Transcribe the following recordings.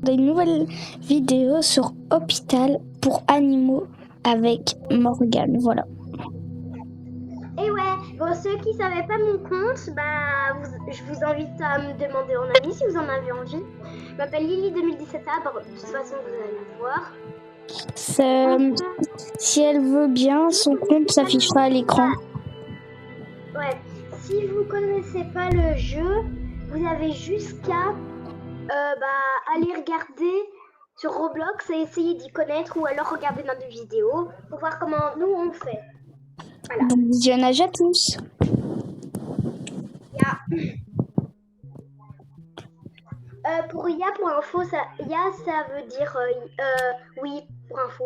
Une nouvelle vidéo sur Hôpital pour animaux avec Morgane, voilà. Et ouais, bon, ceux qui savaient pas mon compte, je vous invite à me demander en ami si vous en avez envie. Je m'appelle Lily2017A, de toute façon vous allez le voir. Si elle veut bien, son compte s'affichera à l'écran. Ouais, si vous connaissez pas le jeu, vous avez jusqu'à aller regarder sur Roblox et essayer d'y connaître ou alors regarder notre vidéo pour voir comment nous on fait. Voilà. Bon visionnage à tous. Pour info, ça veut dire oui, pour info.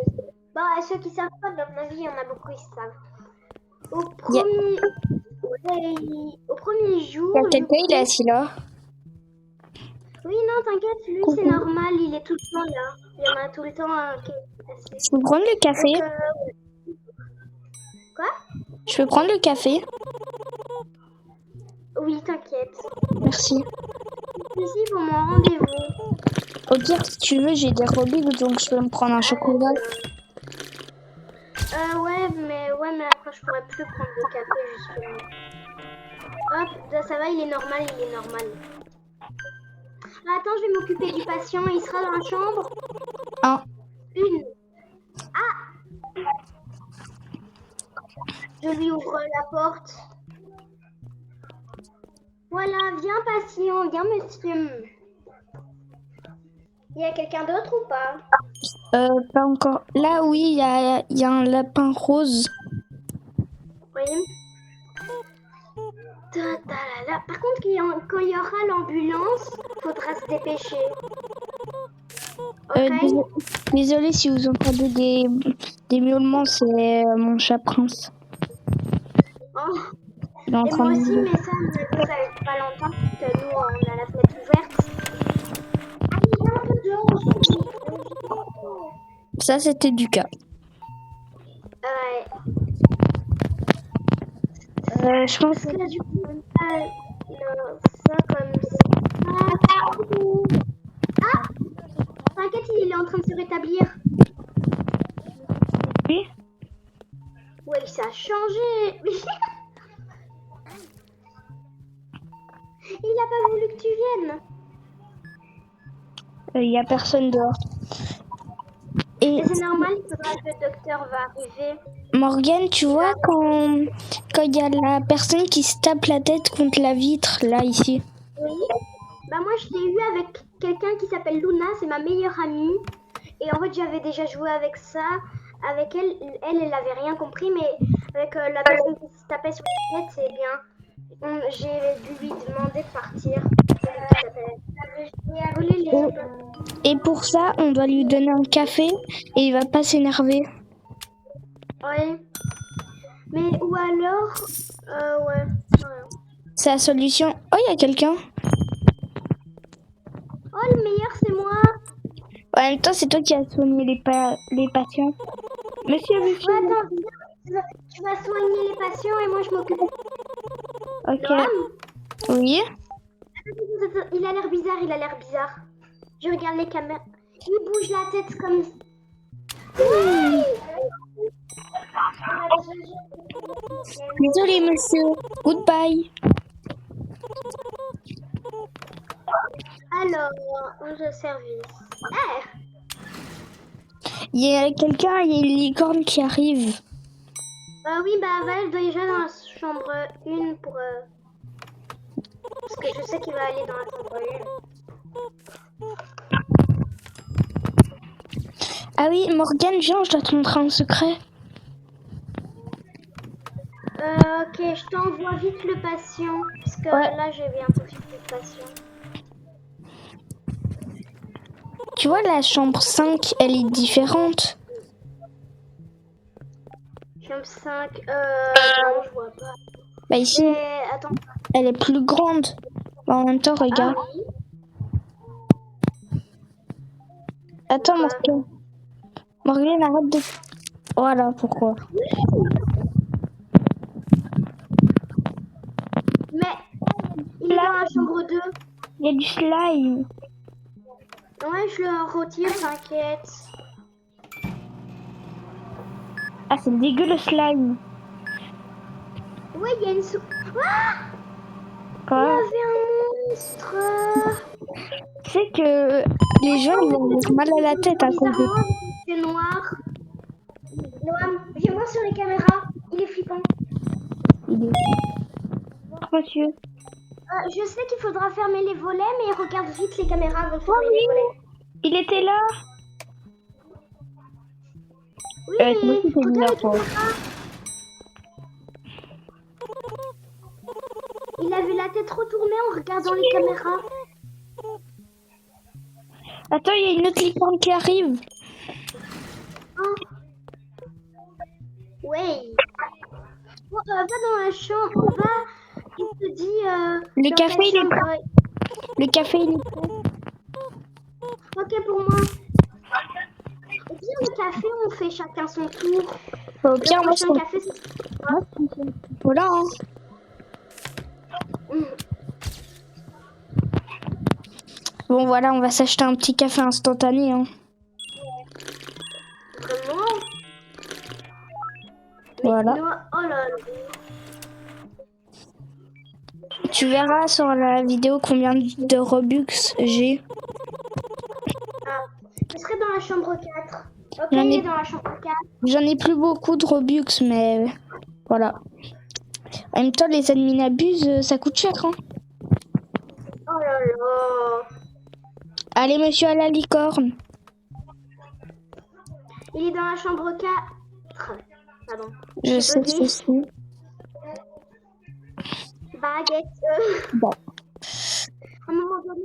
Ceux qui savent pas, dans ma vie, il y en a beaucoup qui savent. Au premier jour. Il y a quelqu'un, il est assis là. Oui, non, t'inquiète, lui c'est normal, il est tout le temps là. Il y en a tout le temps qui est assis. Je peux prendre le café? Quoi? Je peux prendre le café? Oui, t'inquiète. Merci. Ici pour mon rendez-vous. Au pire, si tu veux, j'ai des Robux, donc je peux me prendre un chocolat. Ouais, mais après je pourrais plus prendre le café justement. Hop, ça va, il est normal. Attends, je vais m'occuper du patient, il sera dans la chambre. Une. Ah! Je lui ouvre la porte. Voilà, viens patient, viens monsieur. Il y a quelqu'un d'autre ou pas? Pas encore. Là, oui, il y a un lapin rose. Oui. Par contre, quand il y aura l'ambulance, faudra se dépêcher. Désolée si vous entendez des miaulements, c'est mon chat Prince. Oh. Et moi aussi, mais ça ne fait pas longtemps que nous, on a la fenêtre ouverte. Ça, c'était du cas. Je pense que du coup, ça comme ça. Ah! T'inquiète, il est en train de se rétablir. Oui. Ouais, ça a changé. Il a pas voulu que tu viennes. Il y a personne dehors. Et c'est normal, il faudra que le docteur va arriver. Morgane, tu vois quand il y a la personne qui se tape la tête contre la vitre, là, ici. Oui. Moi, je l'ai eu avec quelqu'un qui s'appelle Luna, c'est ma meilleure amie. Et en fait, j'avais déjà joué avec ça. Avec elle, elle avait rien compris, mais avec la personne qui se tapait sur la tête, c'est bien. J'ai dû lui demander de partir. Et pour ça, on doit lui donner un café et il va pas s'énerver. Ouais. Mais ou alors, ouais. C'est la solution. Oh, il y a quelqu'un. Oh, le meilleur, c'est moi. En même temps, c'est toi qui as soigné les patients. Monsieur. Ouais, attends, tu vas soigner les patients et moi, je m'occupe. Ok. Oui. Il a l'air bizarre, Je regarde les caméras. Il bouge la tête comme... Désolé, monsieur. Goodbye. Alors, je service. Il y a quelqu'un, il y a une licorne qui arrive. Oui, Val doit déjà dans la chambre 1 pour... Parce que je sais qu'il va aller dans la chambre 1. Ah oui, Morgane, viens, je dois te montrer un secret. Ok, je t'envoie vite le patient. Parce que là, j'ai bientôt fini le patient. Tu vois, la chambre 5, elle est différente. Chambre 5, non, je vois pas. Ici, attends. Elle est plus grande. En même temps, regarde. Ah, oui. Attends, Morgane, arrête de... Voilà, pourquoi. Mais, il est dans la chambre 2. Il y a du slime. Ouais, je le retire, t'inquiète. Ah, c'est dégueu le slime. Ouais, il y a une Ah, il y Quoi? avait un monstre. Tu sais que les gens ils ont mal à la tête à cause de... Bizarrement, c'est noir. Noam, viens voir sur les caméras. Il est flippant. Il est... Monsieur. Je sais qu'il faudra fermer les volets, mais regarde vite les caméras avant de Oh fermer les volets. oui, il était là. Oui, moi mais aussi, c'est regarde bizarre, les quoi. caméras. Il avait la tête retournée en regardant les caméras. Attends, il y a une autre licorne qui arrive. Oh. Ouais. Bon, va dans la chambre. Va. Il te dit. Le dans café, quelle il est chambre. prêt. Le café, il est prêt. Ok pour moi. Au pire, le café, on fait chacun son tour. Au pire, Le moi, prochain café, c'est voilà. Hein. Bon, voilà, on va s'acheter un petit café instantané. Hein. Vraiment. Mais Voilà. non, oh là là. Tu verras sur la vidéo combien de Robux j'ai. Ah, je serai dans la chambre 4. Ok, J'en ai- il est dans la chambre 4. J'en ai plus beaucoup de Robux, mais voilà. En même temps, les admins abusent, ça coûte cher. Hein. Oh là là. Allez, monsieur à la licorne. Il est dans la chambre 4. Pardon. Je sais bugué. ce que c'est. Baguette. Bon. À un moment donné,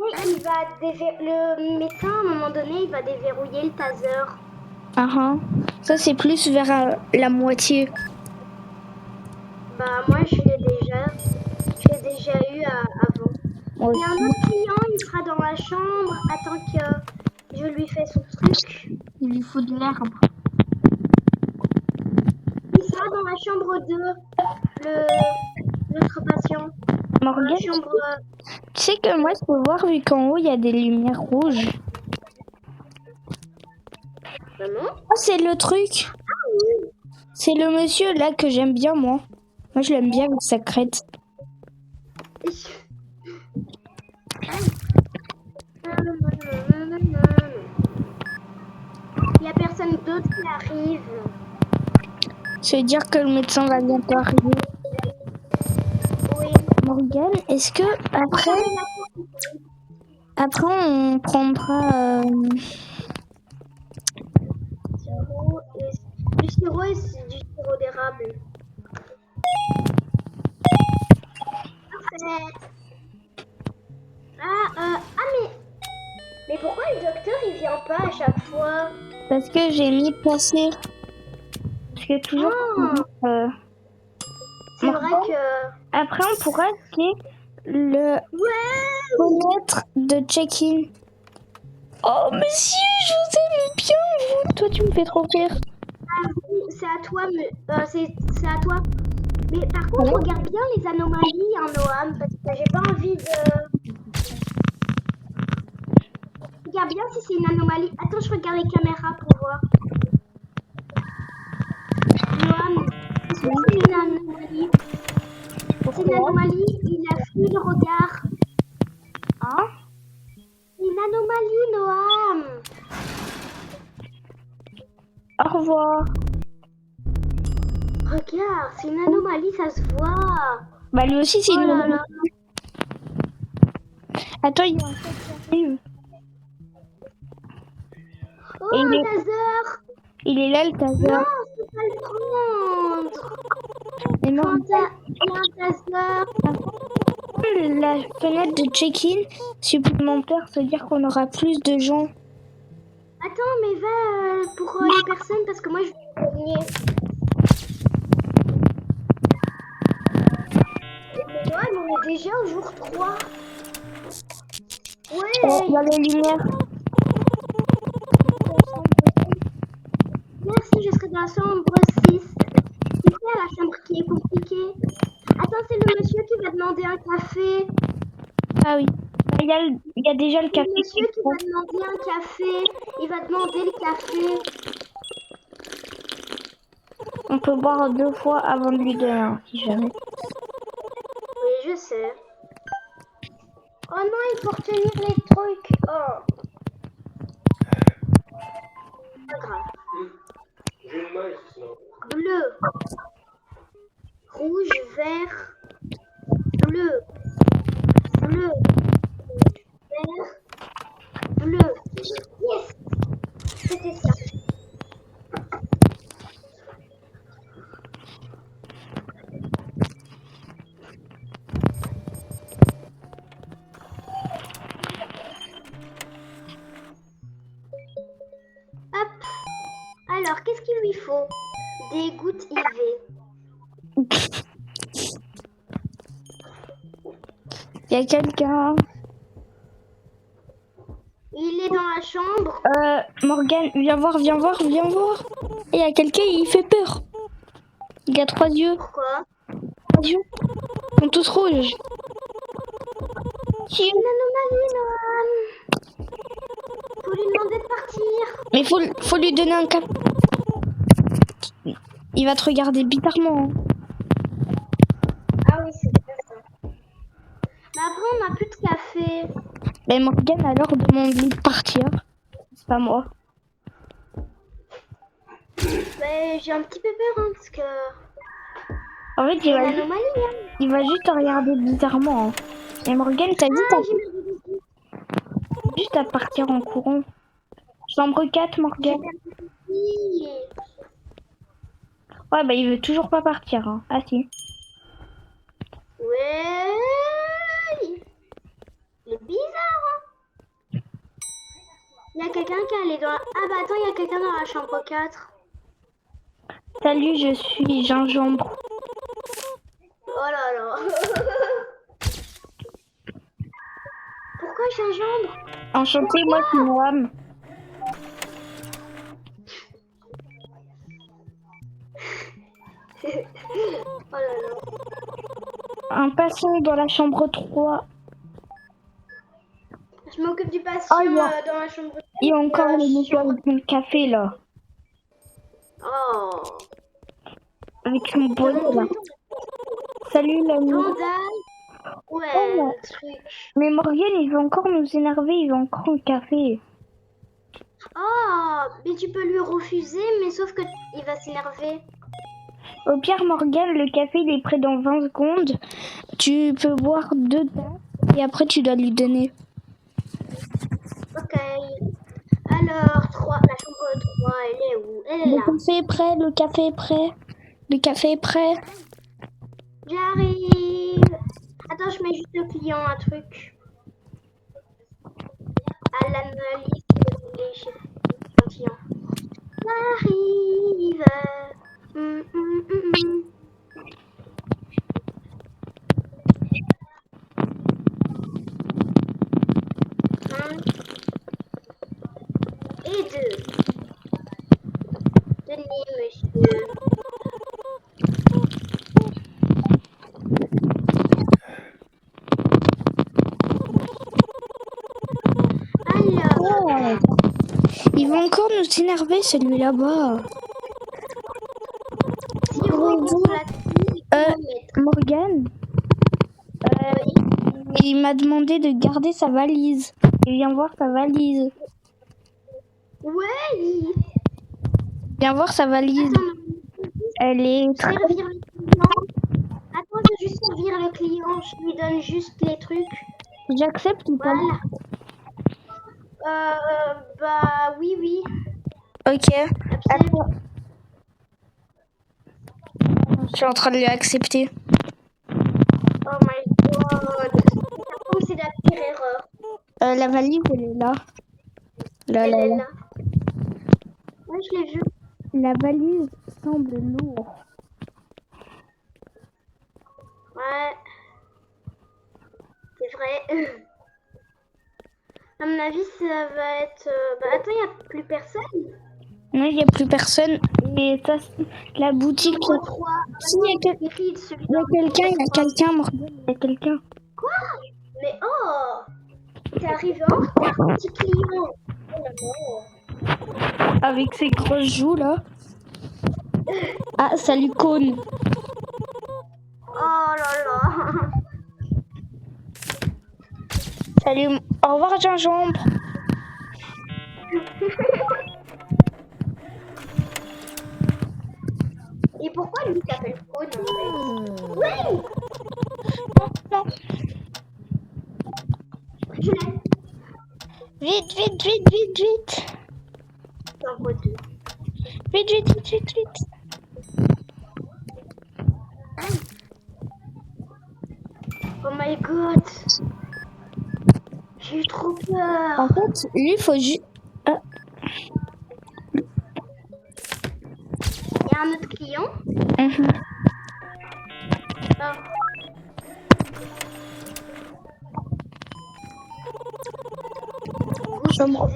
le médecin, à un moment donné, il va déverrouiller le taser. Ah, ah. Ça, c'est plus vers la moitié. Bah, moi, je l'ai déjà eu avant. Ouais. Il y a un autre client, il sera dans la chambre. Attends que je lui fais son truc. Il lui faut de l'herbe. Il sera dans la chambre 2, l'autre patient. Dans Morgane, la chambre... tu sais que moi, je peux voir vu qu'en haut, il y a des lumières rouges. Vraiment? Ah, c'est le truc. C'est le monsieur là que j'aime bien, moi. Moi, je l'aime bien avec sa crête. Il n'y a personne d'autre qui arrive. Ça veut dire que le médecin va bientôt arriver. Oui. Morgane, est-ce que après on prendra... Du sirop et du sirop d'érable. Parfait. Mais pourquoi le docteur il vient pas à chaque fois? Parce que j'ai mis passer. Parce que toujours... C'est vrai que... Après on pourra acheter le fenêtre de check-in. Oh monsieur, je vous aime bien vous. Toi tu me fais trop rire. C'est à toi, c'est à toi. Mais par contre, regarde bien les anomalies, hein, Noam, parce que j'ai pas envie de... Regarde bien si c'est une anomalie. Attends, je regarde les caméras pour voir. Noam, est-ce que c'est une anomalie? C'est une anomalie, il a fui le regard. Hein? Une anomalie, Noam. Au revoir. Regarde, c'est une anomalie, ça se voit. Bah lui aussi c'est Oh une là anomalie. là. Attends, il y a un truc qui arrive. Oh, Et un taser. Il est là le taser. Non, je peux pas le prendre. Mais non, Il y a un taser. la fenêtre de check-in supplémentaire, ça veut dire qu'on aura plus de gens. Attends, mais va pour les personnes parce que moi je vais gagner. Ouais, mais on est déjà au jour 3. Ouais. Il y a les lumières. Merci, je serai dans la chambre 6. C'est ça la chambre qui est compliquée. Attends, c'est le monsieur qui va demander un café. Ah oui. Il y a déjà le Le café. monsieur qui va demander un café, il va demander le café. On peut boire 2 fois avant de lui donner un, si jamais. Oui, je sais. Oh non, il faut retenir les trucs. Oh. Pas grave. Bleu. Rouge, vert. Bleu. Bleu. Vert. Bleu. Yes. C'était ça. Hop. Alors, qu'est-ce qu'il lui faut? Des gouttes IV. Il y a quelqu'un. Il est dans la chambre. Morgane, viens voir, viens voir, viens voir. Et il y a quelqu'un, il fait peur. Il a 3 yeux. Pourquoi? 3 yeux. Ils sont tous rouges. Une anomalie, Noam. Faut lui demander de partir. Mais faut lui donner un cap. Il va te regarder bizarrement. Hein. Ah oui, c'est bien ça. Mais après, on n'a plus de café. Mais Morgane, alors demande-lui de partir. C'est pas moi. Mais j'ai un petit peu peur, hein, parce que... En fait, C'est une anomalie, hein. il va juste te regarder bizarrement. Hein. Et Morgane, t'as Ah, juste, j'ai juste à partir en courant. Chambre 4, Morgane. perdu. Ouais, bah il veut toujours pas partir. Hein. Ah si. Ouais. Il est bizarre, hein. Il y a quelqu'un qui est allé dans la... Ah bah attends, il y a quelqu'un dans la chambre 4. Salut, je suis Gingembre. Oh là là. Pourquoi gingembre? Enchantée, moi c'est Noam. Oh là là. Un passant dans la chambre 3. Je m'occupe du patient Oh, il y a- dans la chambre 4. Il y a encore le monsieur avec le café là. Oh. Avec son bonnet là. Salut l'ami. Vandal. Ouais, Oh. le truc. Mais Morgane, il veut encore nous énerver, il veut encore un café. Oh, mais tu peux lui refuser, mais sauf que il va s'énerver. Au pire, Morgane, le café il est prêt dans 20 secondes. Tu peux boire 2 tasses et après tu dois lui donner. Ok. Alors, 3, la chambre 3, elle est où? Elle est Le là. café est prêt, le café est prêt. Le café est prêt. J'arrive. Attends, je mets juste le client, un truc. À l'analyse des échantillons. J'arrive. Hum, hum, hum, hum. Un. Et 2. Tenez, monsieur. Alors, Oh. Il va encore nous énerver celui là-bas. sirop contre la thyroïde. Morgane, il m'a demandé de garder sa valise. Il vient voir sa valise. Ouais. Viens voir sa valise. Attends, Elle est très... servir le client. Attends, je vais juste servir le client. Je lui donne juste les trucs. J'accepte ou pas? Voilà. Bah oui, oui. Ok. Absolument. Attends. Je suis en train de lui accepter. Oh my god. Oh, c'est la pire erreur. La valise, elle est là. Là, Elle là, est là. là. Ouais, je l'ai vu. La valise semble lourde. Ouais. C'est vrai. À mon avis, ça va être... Bah attends, il n'y a plus personne. Non, il n'y a plus personne. Et ça, la boutique... Chambre 3. Si, il y a quelqu'un, Morgane. Il y a quelqu'un. Quoi? Mais oh! T'es arrivé en retard, petit client. Oh là là. Avec ses grosses joues là. Ah, salut Cône. Oh là là. Salut. Au revoir Gingembre. Et pourquoi lui s'appelle Faune en fait? Oui, Non. je l'ai. Vite, vite, vite, vite, vite. Chambre 2. Vite, vite, vite, vite, vite. Oh my god. J'ai eu trop peur. En fait, lui, faut juste... Il y a un autre client. Ah. Chambre...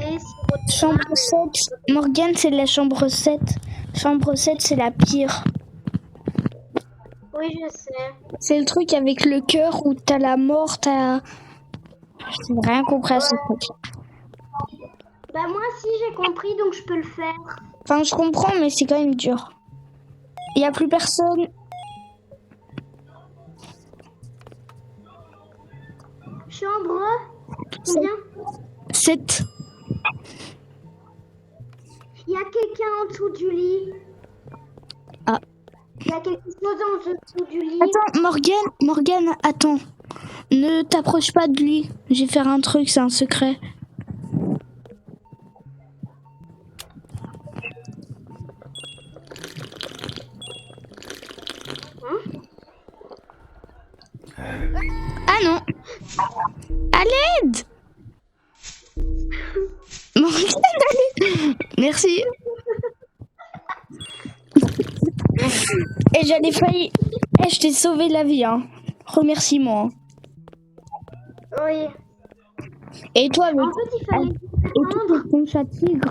Chambre 7. Morgane, c'est la chambre 7. Chambre 7, c'est la pire. Oui, je sais. C'est le truc avec le cœur où t'as la mort, t'as... J'ai rien compris à ce truc. Bah moi si j'ai compris donc je peux le faire. Enfin, je comprends, mais c'est quand même dur. Il n'y a plus personne. Chambre combien? 7. Il y a quelqu'un en dessous du lit. Ah. Il y a quelque chose en dessous du lit. Attends, Morgane, attends. Ne t'approche pas de lui. Je vais faire un truc, c'est un secret. Ah non. À l'aide. Morgane, allez. Merci. Et j'allais failli... Eh, je t'ai sauvé la vie, hein. Remercie-moi. Oui. Et toi, avec... En fait il fallait juste Et toi, attendre. avec ton chat tigre.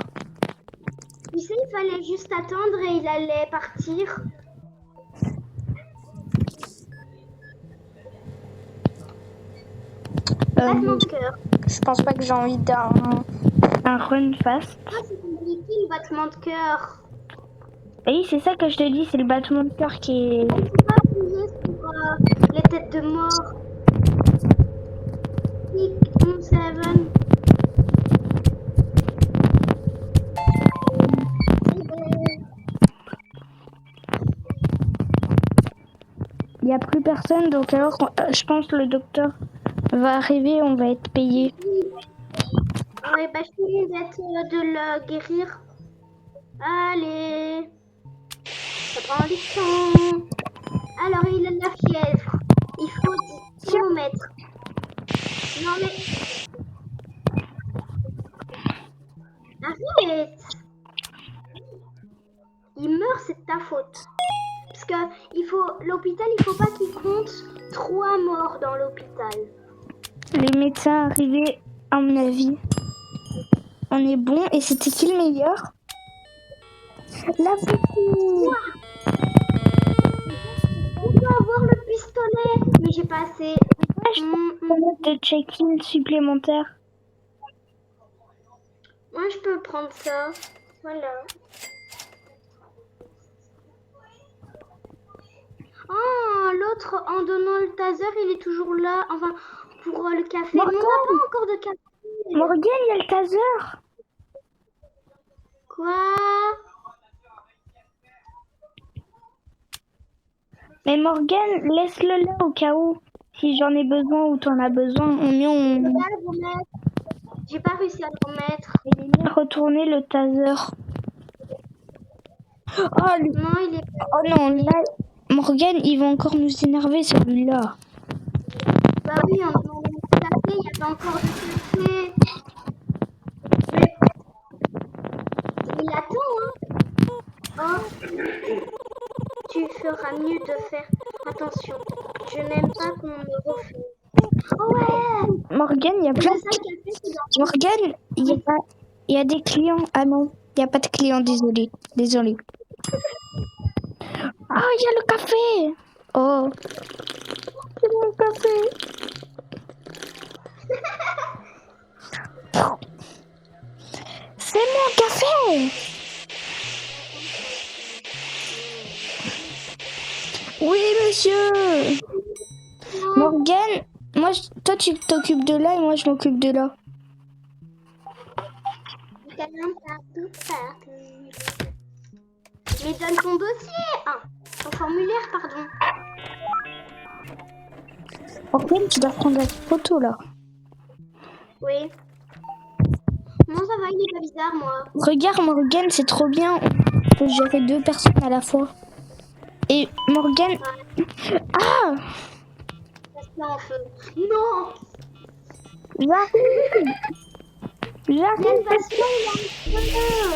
Tu sais il fallait juste attendre et il allait partir. Battement de cœur. Je pense pas que j'ai envie d'un run fast. Ah c'est compliqué le battement de cœur. Oui, c'est ça que je te dis, c'est le battement de cœur qui est... On peut pas appuyer sur les têtes de mort. 6, 7. Il n'y a plus personne, donc alors je pense que le docteur va arriver, on va être payé. Oui, bah je finis de le guérir. Allez. Ça prend du temps. Alors il a de la fièvre. Il faut 10 km. Non mais... Arrête. Il meurt, c'est de ta faute. Parce que l'hôpital, il faut pas qu'il compte 3 morts dans l'hôpital. Les médecins arrivés, à mon avis. On est bon. Et c'était qui le meilleur? La fouille. On peut avoir le pistolet, mais j'ai pas assez. De check-in supplémentaire. Moi, je peux prendre ça. Voilà. Oh, l'autre, en donnant le taser, il est toujours là. Enfin, pour le café. Mais on n'a pas encore de café. Morgane, il y a le taser. Quoi? Mais Morgane, laisse-le là au cas où. Si j'en ai besoin ou t'en as besoin, Je peux pas le remettre. J'ai pas réussi à le remettre. Il est bien retourner le taser. Oh, Non, il est... oh non, là, Morgane, il va encore nous énerver celui-là. Bah oui, on demande le café, il y avait encore du café. Mais... Il attend, hein. Oh. Tu feras mieux de faire attention. Je n'aime pas qu'on me refuse. Oh ouais. Morgane, il y a plein Le seul café, c'est dans... Morgane, il y a des clients. Ah non, il n'y a pas de clients, désolé. Désolé. Ah, il y a le café. Oh. C'est mon café. C'est mon café. Oui, monsieur. Morgane, toi tu t'occupes de là et moi je m'occupe de là. Mais donne ton dossier. Ah, ton formulaire, pardon. Morgane, tu dois prendre la photo là. Oui. Non, ça va, il est pas bizarre, moi. Regarde Morgane, c'est trop bien. On peut gérer 2 personnes à la fois. Et Morgane... Ah, Passe pas en feu. Non. j'arrive. J'arrive. Passion, il a un feu.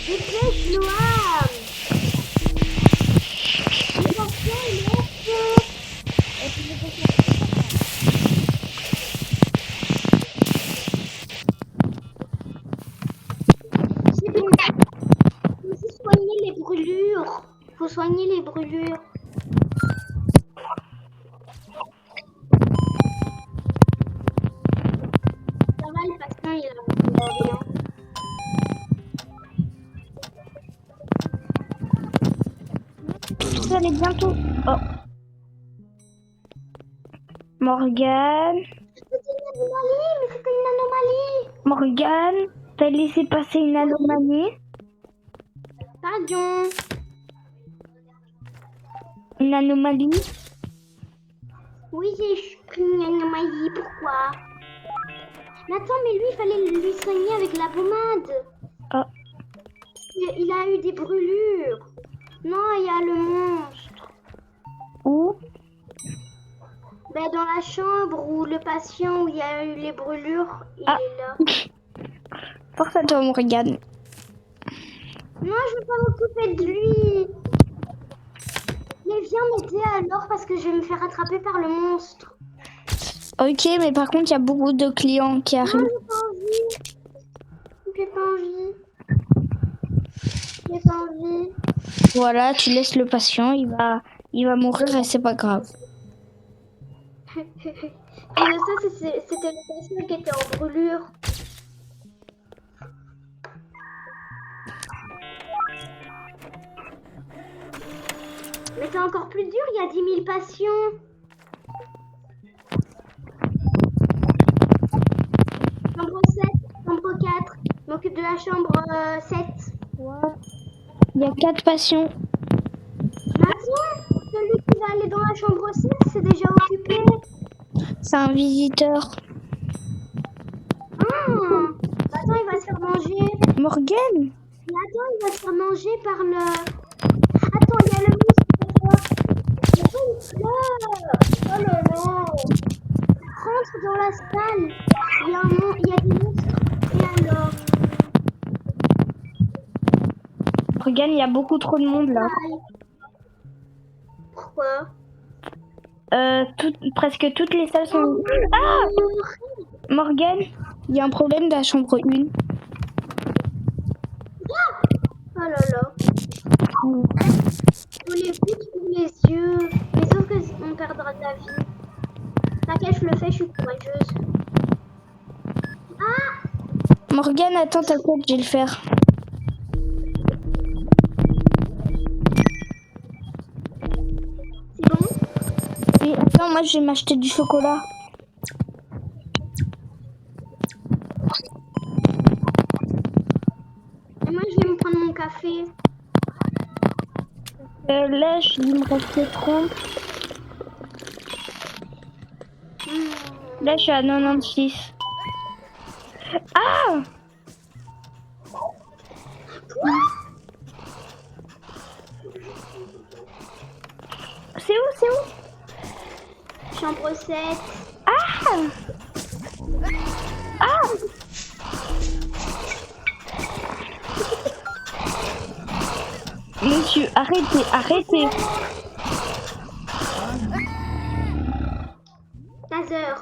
Dépêche, Noam. Passion, il est en feu. C'est bon. Faut soigner les brûlures. Faut soigner les brûlures. Ça va, le patient, il a rien. Vous allez bientôt. Oh. Morgane. C'était une anomalie, mais c'était une anomalie. Morgane, t'as laissé passer une anomalie. Pardon. Une anomalie. Oui, j'ai pris une anomalie. Pourquoi? Mais attends, mais lui, il fallait lui soigner avec la pommade. Oh. Il a eu des brûlures. Non, il y a le monstre. Où? Ben, dans la chambre où le patient, où il y a eu les brûlures, il Ah. est là. Force à toi, Morgane. Non, je veux pas m'occuper de lui. Mais viens m'aider alors parce que je vais me faire attraper par le monstre. Ok, mais par contre, il y a beaucoup de clients qui Non, arrivent. j'ai pas envie. J'ai pas envie. J'ai pas envie. Voilà, tu laisses le patient, il va mourir et c'est pas grave. Et ça, c'était le patient qui était en brûlure. Mais c'est encore plus dur, il y a 10 000 patients. Chambre 7, chambre 4. Je m'occupe de la chambre 7. Il y a 4 patients. Attends, celui qui va aller dans la chambre 6, c'est déjà occupé. C'est un visiteur. Ah, attends, il va se faire manger. Morgane? Mais attends, il va se faire manger par le... Attends, il y a le monstre. Attends, il pleure. Oh là là. Rentre dans la salle. Il y a des monstres. Et alors? Morgane, il y a beaucoup trop de monde là. Pourquoi? Presque toutes les salles sont... Ah! Morgane, il y a un problème de la chambre 1. Oh là là. Faut les foutre sous les yeux. Mais sauf que on perdra de la vie. T'inquiète, je le fais, je suis courageuse. Ah! Morgane, attends, t'inquiète, je vais le faire. C'est bon? Et attends, moi je vais m'acheter du chocolat. Et moi, je vais me prendre mon café. Là, il me reste 30. Là, je suis à 96. Ah! C'est où? C'est où? Chambre 7. Ah! Ah! Monsieur, arrêtez, arrêtez. Taser.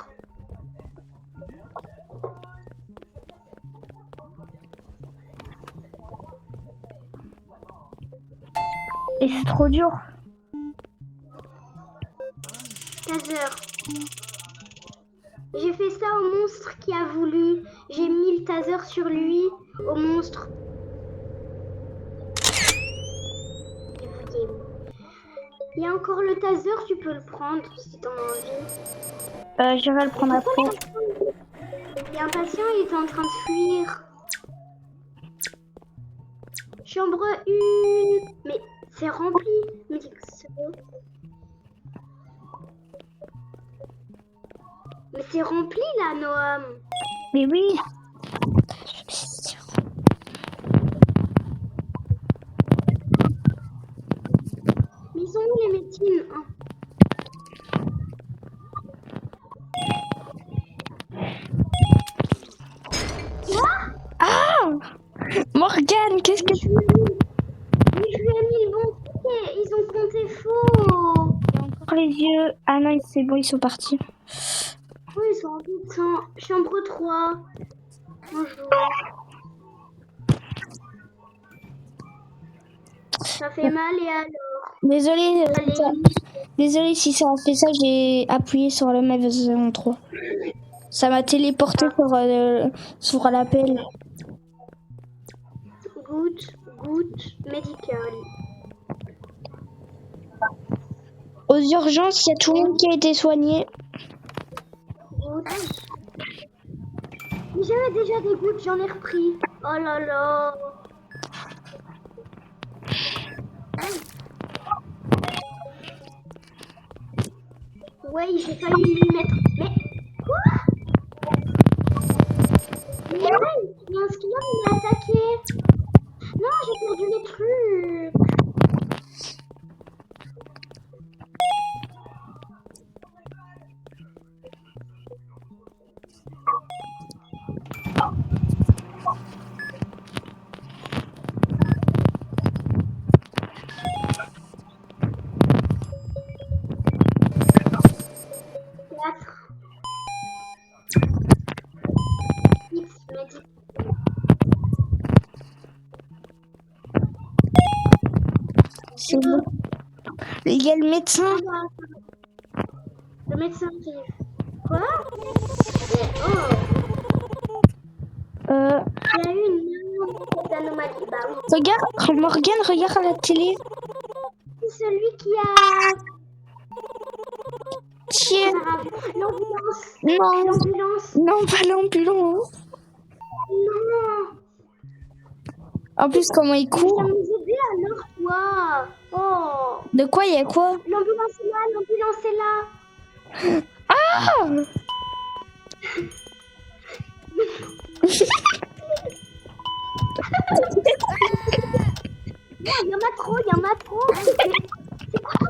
Et c'est trop dur. Taser. J'ai fait ça au monstre qui a voulu. J'ai mis le taser sur lui, au monstre. Il y a encore le taser, tu peux le prendre si t'en as envie. J'irai le prendre après. Il y a un patient, il était en train de fuir. Chambre 1. Mais c'est rempli. Me dit que c'est bon. Mais c'est rempli là, Noam. Mais oui. Mais ils sont où les médecines hein? Ah Morgane, qu'est-ce que tu... Mais je lui ai mis le bon ticket. Ils ont compté faux. Encore les yeux. Ah non, c'est bon, ils sont partis. Oui, ils sont en putain. Chambre 3. Bonjour. Ça fait mal et alors? Désolée, Allez. désolée si ça a fait ça, j'ai appuyé sur le mauvais 3. Ça m'a téléporté sur l'appel. Goutte médicale. Aux urgences, il y a tout le monde qui a été soigné. Goutte. Mais j'avais déjà des gouttes, j'en ai repris. Oh là là. Ouais, j'ai failli lui mettre. Mais quoi? Mais ouais, il y a un skiller, il m'a attaqué. Non, j'ai perdu les trucs. C'est bon. Il y a le médecin. Le médecin qui... Quoi? Oh. Il y a eu une anomalie. Bah oui. Regarde, Morgane, regarde à la télé. C'est celui qui a... Tiens. L'ambulance. Non. L'ambulance. Non, pas l'ambulance. Non. En plus, comment il court. Viens nous aider alors, toi. Oh. De quoi, il y a quoi? L'ambulance est là, l'ambulance est là. Ah. Il y en a trop, il y en a trop. C'est quoi?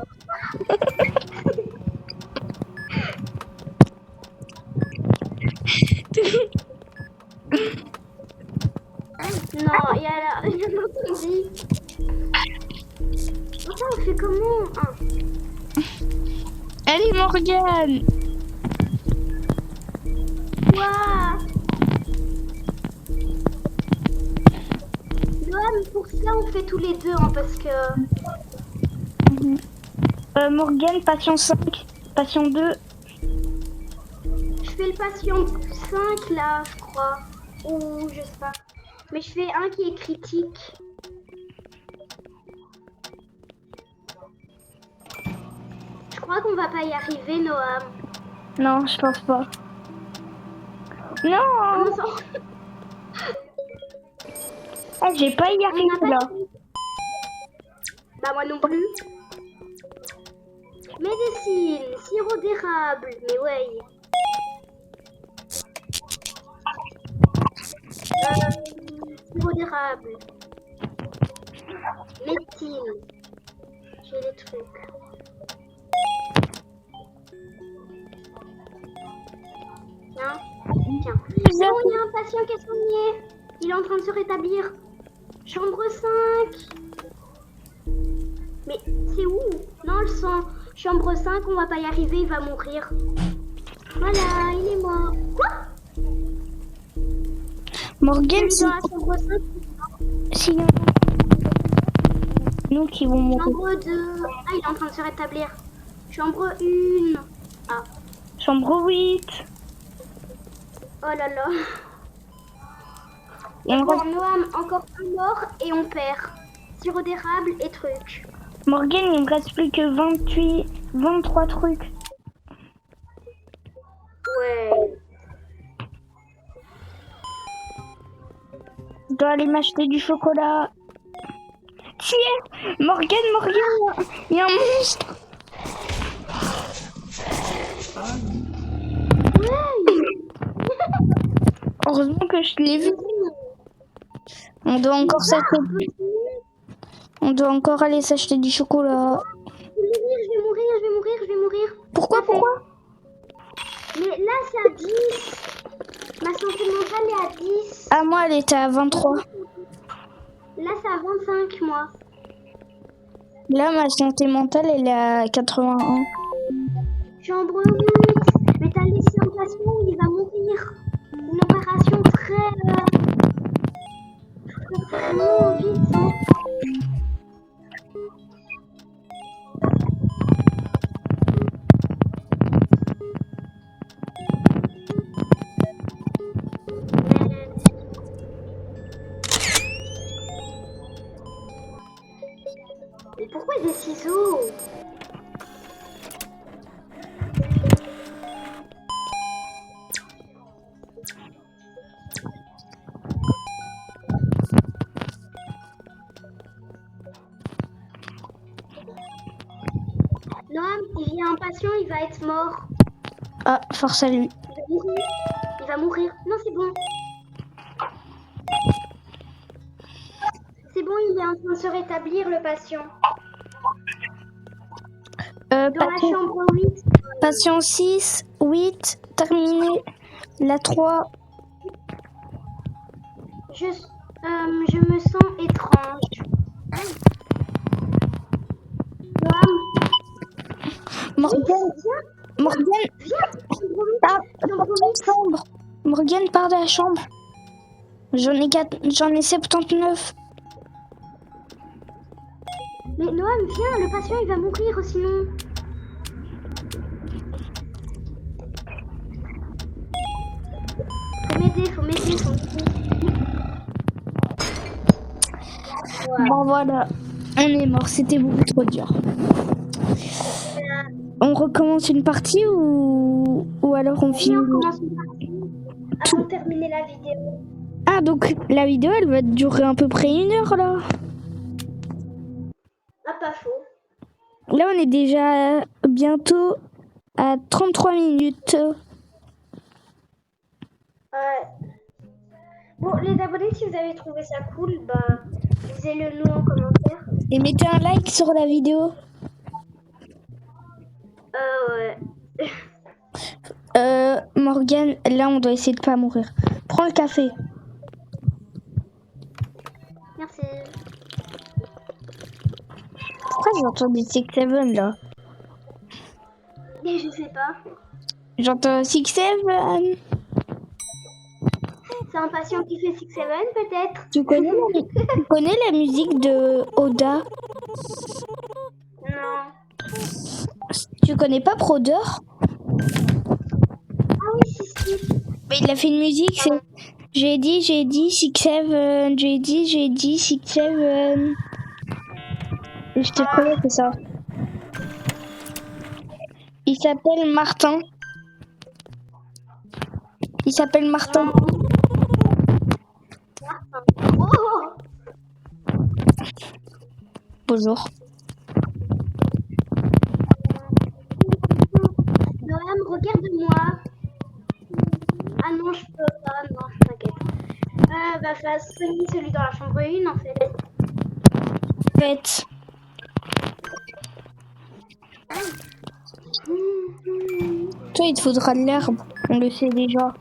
Non, il y a l'autre dit. Attends, on fait comment? Allez, Morgane. Quoi? Noam, pour ça, on fait tous les deux, hein, parce que... Morgane, patient 5, patient 2. Je fais le patient 5, là, je crois. Ou, je sais pas. Mais je fais un qui est critique. Je crois qu'on va pas y arriver, Noam. Non, je pense pas. Non. On s'en- Ah, j'ai pas y On n'a arrivé pas là. fini. Bah moi non plus. Médecine, sirop d'érable, mais ouais. Sirop d'érable. Médecine. J'ai les trucs. Tiens. Tiens. C'est bon, il y a un patient qui est soigné. Il est en train de se rétablir. Chambre 5. Mais c'est où? Non, le sang. Chambre 5, on va pas y arriver, il va mourir. Voilà, il est mort. Quoi? Morgane, Celui dans la chambre 5, si nous qui vont mourir. chambre 2. Ah, il est en train de se rétablir. Chambre 1. Ah. Chambre 8. Oh là là. Et on Bon, reste- Noam, encore un mort et on perd. Sirop d'érable et trucs. Morgane, il me reste plus que 23 trucs. Ouais. Je dois aller m'acheter du chocolat. Tiens, Morgane, il y a un monstre. Heureusement que je l'ai vu. On doit encore s'acheter. On doit encore aller s'acheter du chocolat. Je vais mourir. Pourquoi Mais là, c'est à 10. Ma santé mentale est à 10. Ah, moi, elle était à 23. Là, c'est à 25, moi. Là, ma santé mentale, elle est à 81. Chambre 8. Mais t'as laissé un patient, il va mourir. Une opération vraiment vite. Hein. Mais pourquoi des ciseaux? Noam, il y a un patient, il va être mort. Ah, force à lui. Il va mourir. Non, c'est bon. C'est bon, il est en train de se rétablir, le patient. Dans la chambre 8. Patient 6, 8, terminé. La 3. Je me sens étrange. Noam, Morgane, viens. part de la chambre. Morgane, part de la chambre. J'en ai 79. Mais Noam, viens, le patient, il va mourir sinon. Faut m'aider. Bon, voilà. On est mort. C'était beaucoup trop dur. On recommence une partie ou alors on Et finit? on commence une partie avant de terminer la vidéo. Ah, donc la vidéo, elle va durer à peu près 1 heure, là. Ah, pas faux. Là, on est déjà bientôt à 33 minutes. Bon, les abonnés, si vous avez trouvé ça cool, bah, disez-le nous en commentaire. Et mettez un like sur la vidéo. Ouais. Morgane, là, on doit essayer de pas mourir. Prends le café. Merci. Pourquoi j'entends du 6-7 là? Et je sais pas. J'entends 6-7. C'est un patient qui fait 6-7 peut-être. Tu connais la musique de Oda? Non. Tu connais pas Broder? Ah oui, si. Mais il a fait une musique, c'est j'ai dit 6-7, j'ai dit 6-7. Je te connais, c'est ça. Il s'appelle Martin. Oh. Bonjour. Noam, regarde-moi. Ah non, je peux pas. Non, t'inquiète. Bah, fasse celui dans la chambre 1 en fait. Faites. Toi, il te faudra de l'herbe. On le sait déjà.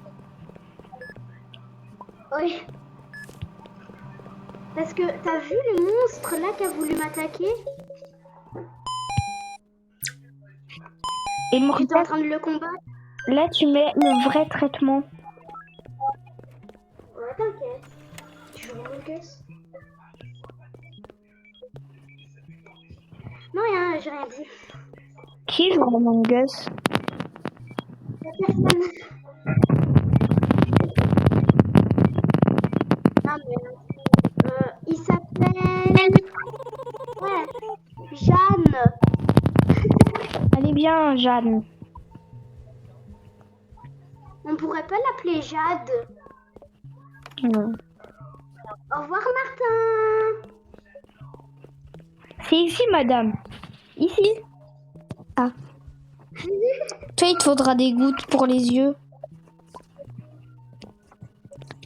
Oui. Parce que t'as vu le monstre là qui a voulu m'attaquer? Et J'étais en train de le combattre. là, tu mets le vrai traitement. Ouais, t'inquiète. Je joue mon caisse. Non, j'ai rien dit. Qui joue Among Us? La personne. bien, Jeanne. On pourrait pas l'appeler Jade. Non. Au revoir, Martin. C'est ici, madame. Ici. Ah. Toi, il te faudra des gouttes pour les yeux.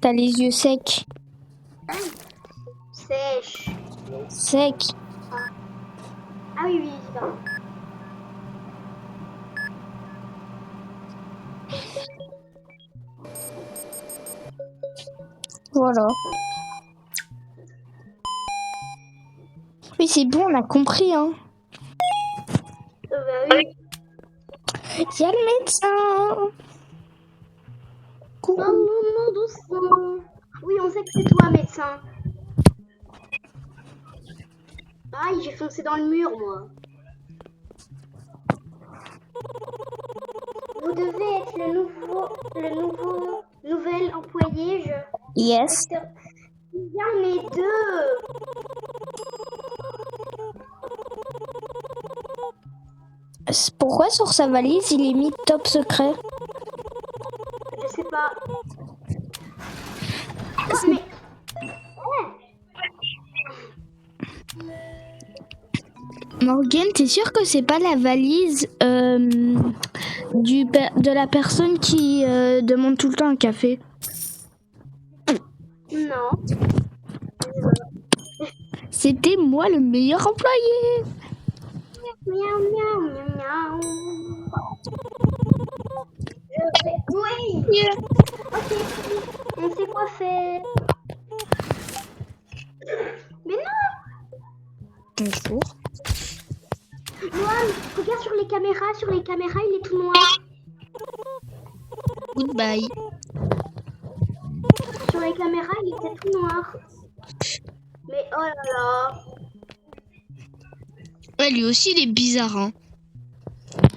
T'as les yeux secs. Sèche. Secs. Ah oui, oui, pardon. Voilà. Oui, c'est bon, on a compris, hein. Bah oui. Il y a le médecin. Non, non, non, doucement. Oui, on sait que c'est toi, médecin. Aïe, j'ai foncé dans le mur, moi. Vous devez être le nouvel employé, Yes. Il y en a deux. Pourquoi sur sa valise, il est mis top secret? Je sais pas. Ah, mais... Morgane, t'es sûre que c'est pas la valise de la personne qui demande tout le temps un café? Non. C'était moi le meilleur employé. Miaou, miaou, miaou, miaou. Oui. Ok, on sait quoi faire. Mais non. Bonjour. Noam, regarde sur les caméras. Sur les caméras, il est tout noir. Goodbye. Sur les caméras, il était tout noir. Mais oh là là. Ouais, lui aussi, il est bizarre, hein.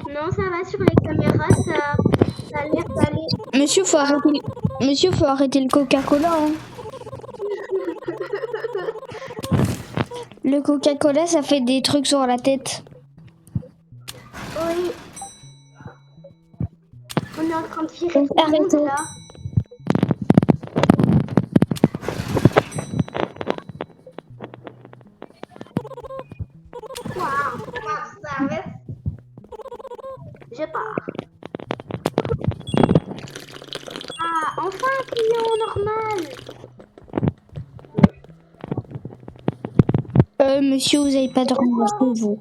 Non, ça va, sur les caméras, ça a l'air d'aller. Monsieur, faut arrêter le Coca-Cola, hein. Le Coca-Cola, ça fait des trucs sur la tête. Oui. On est en train de virer tout le Arrêtez. monde, là. Je pars. Ah, enfin un client normal. Monsieur, vous avez pas dormi chez vous.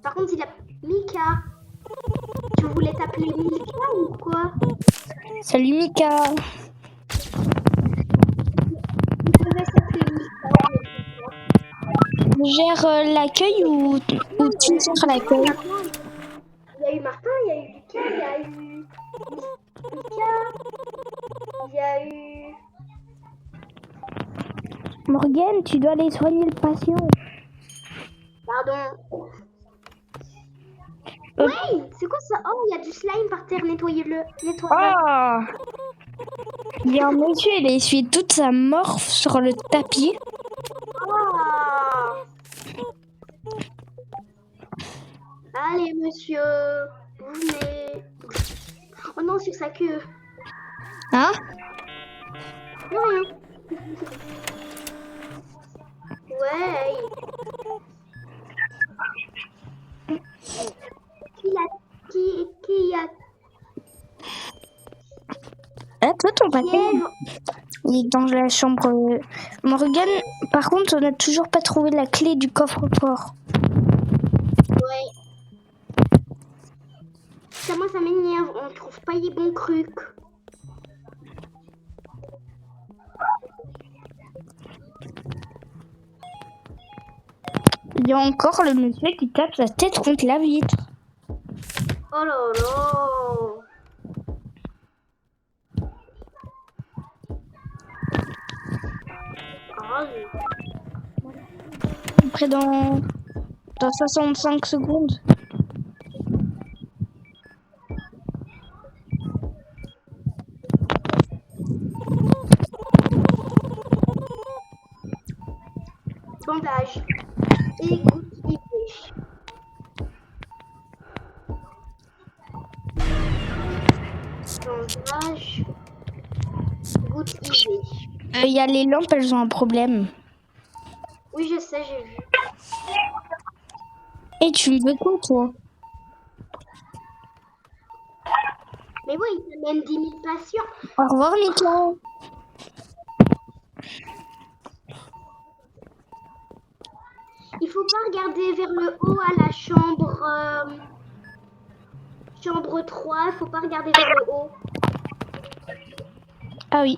Par contre, il a Mika. Tu voulais t'appeler Mika ou quoi? Salut, Mika. Il devait s'appeler Mika. Tu gères l'accueil ou tu gères l'accueil? Il y a eu Martin, il y a eu Lucas, il y a eu Mika, il y a eu... Morgane, tu dois aller soigner le patient. Pardon. Oui, c'est quoi ça? Oh, il y a du slime par terre, nettoyez-le. Nettoyez-le. Ah! Il y a un monsieur, il a essuyé toute sa morphe sur le tapis. Ah. Allez, monsieur, vous venez. Oh non, sur sa queue. Hein? Non, rien. Ouais. Qui a... Ah, toi, ton patient, Fièvre. il est dans la chambre. Morgane, par contre, on n'a toujours pas trouvé la clé du coffre-fort. Ouais. Ça, moi, ça m'énerve. On trouve pas les bons trucs. Il y a encore le monsieur qui tape sa tête contre la vitre. Oh là là. Ah, Après, dans 65 secondes. bandage. Et goutte d'épée. good idée. Il y a les lampes, elles ont un problème. Oui, je sais, j'ai vu. Et tu me veux quoi, toi? Mais oui, il y a même 10 000 patients. Au revoir, Mika. Il faut pas regarder vers le haut à la chambre, chambre 3. Il faut pas regarder vers le haut. Ah oui.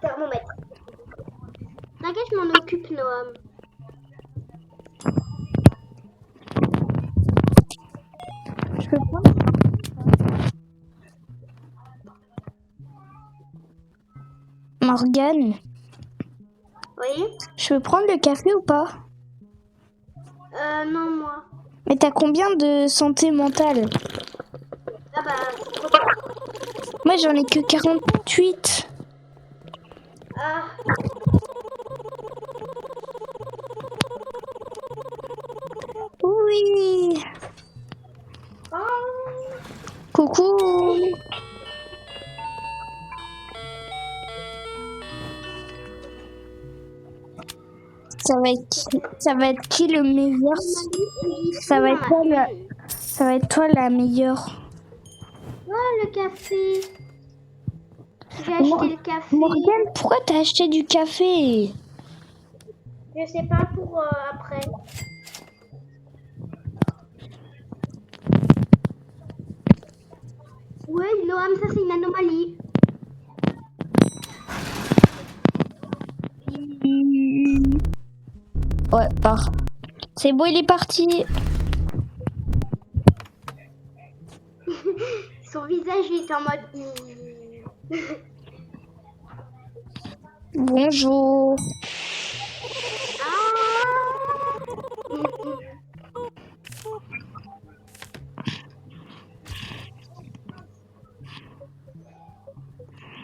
Thermomètre. T'inquiète, je m'en occupe, Noam. Je peux prendre? Morgane, Oui. je peux prendre le café ou pas? Non, moi. Mais t'as combien de santé mentale? Ah bah, faut pas. Moi, j'en ai que 48. Ah, Oui. oh. Coucou. Ça va être qui le meilleur? Ça va être toi la meilleure. Oh, le café. J'ai acheté le café. Morgane, pourquoi t'as acheté du café? Je sais pas pour après. Ouais, Noam, ça c'est une anomalie. Ouais, part. C'est bon, il est parti. Son visage il est en mode. Bonjour.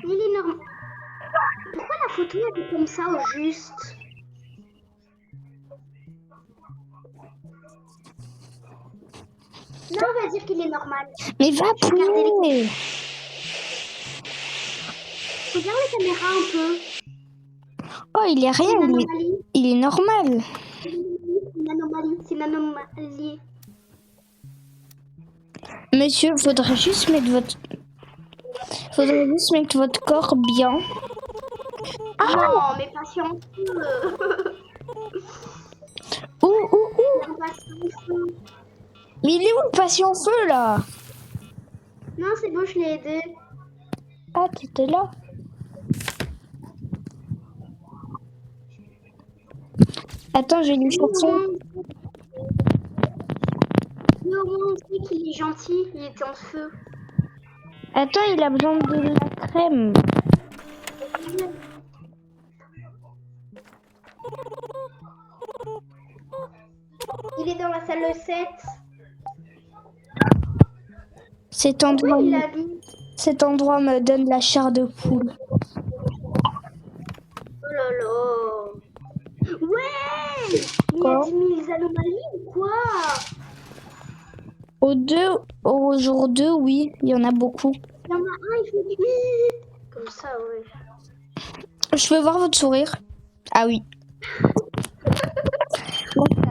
Il est normal. Pourquoi la photo elle est comme ça au juste? Non, on va dire qu'il est normal. Mais va poulet. Regarde la caméra un peu. Oh, il est C'est rien. une anomalie. Il est normal. C'est une anomalie. C'est une anomalie. Monsieur, faudrait juste mettre votre corps bien. Non, mais patience. Ouh. Mais il est où le patient feu là? Non, c'est bon, je l'ai aidé. Ah, t'étais là. Attends, je vais lui chercher. Mais au moins, on sait qu'il est gentil. Il était en feu. Attends, il a besoin de la crème. Il est dans la salle 7. Cet endroit, Oui, il a mis. cet endroit me donne la chair de poule. Oh là là. Ouais. Il y Quoi? a 10 000 anomalies ou quoi? Au jour 2, oui, il y en a beaucoup. Il y en a un, il fait comme ça, ouais. Je peux voir votre sourire? Ah oui.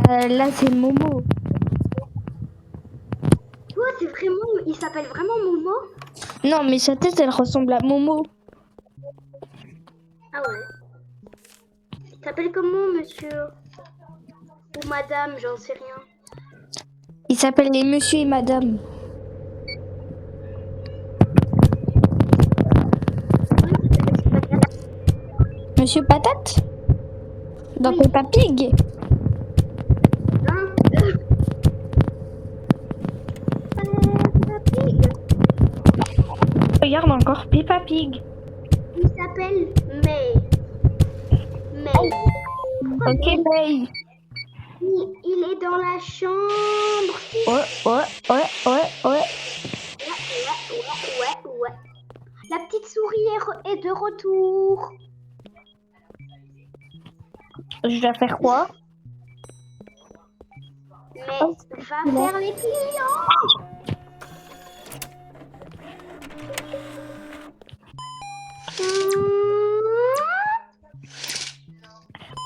Là, c'est Momo. Toi, c'est vraiment. Il s'appelle vraiment Momo? Non, mais sa tête, elle ressemble à Momo. Ah ouais. Il s'appelle comment, monsieur? Ou madame, j'en sais rien. Il s'appelle les monsieur et madame. Monsieur Patate? Dans Oui. Peppa Pig? Hein? Peppa Pig. Regarde encore Peppa Pig. Il s'appelle May. May. Pourquoi Ok, May? May. Il est dans la chambre. Ouais. Ouais. La petite souris est de retour. Je dois faire quoi? Mais Mais Oh, va non. faire les clients.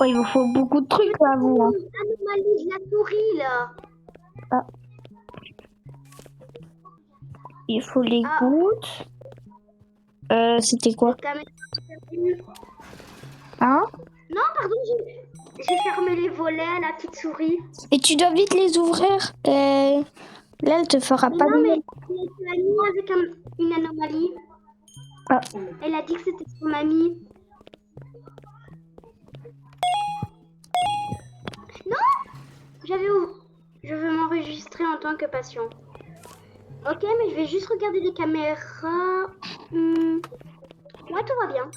Oh, il vous faut beaucoup de trucs là, vous. Hein. Anomalie de la souris là. Ah. Il faut les Ah. gouttes. C'était quoi? Hein? Non, pardon, j'ai fermé les volets à la petite souris. Et tu dois vite les ouvrir. Là, elle te fera Mais pas non, de mais mal. elle l'a mis avec une anomalie. Ah. Elle a dit que c'était son amie. Non, je veux m'enregistrer en tant que patient. Ok, mais je vais juste regarder les caméras. Ouais, tout va bien.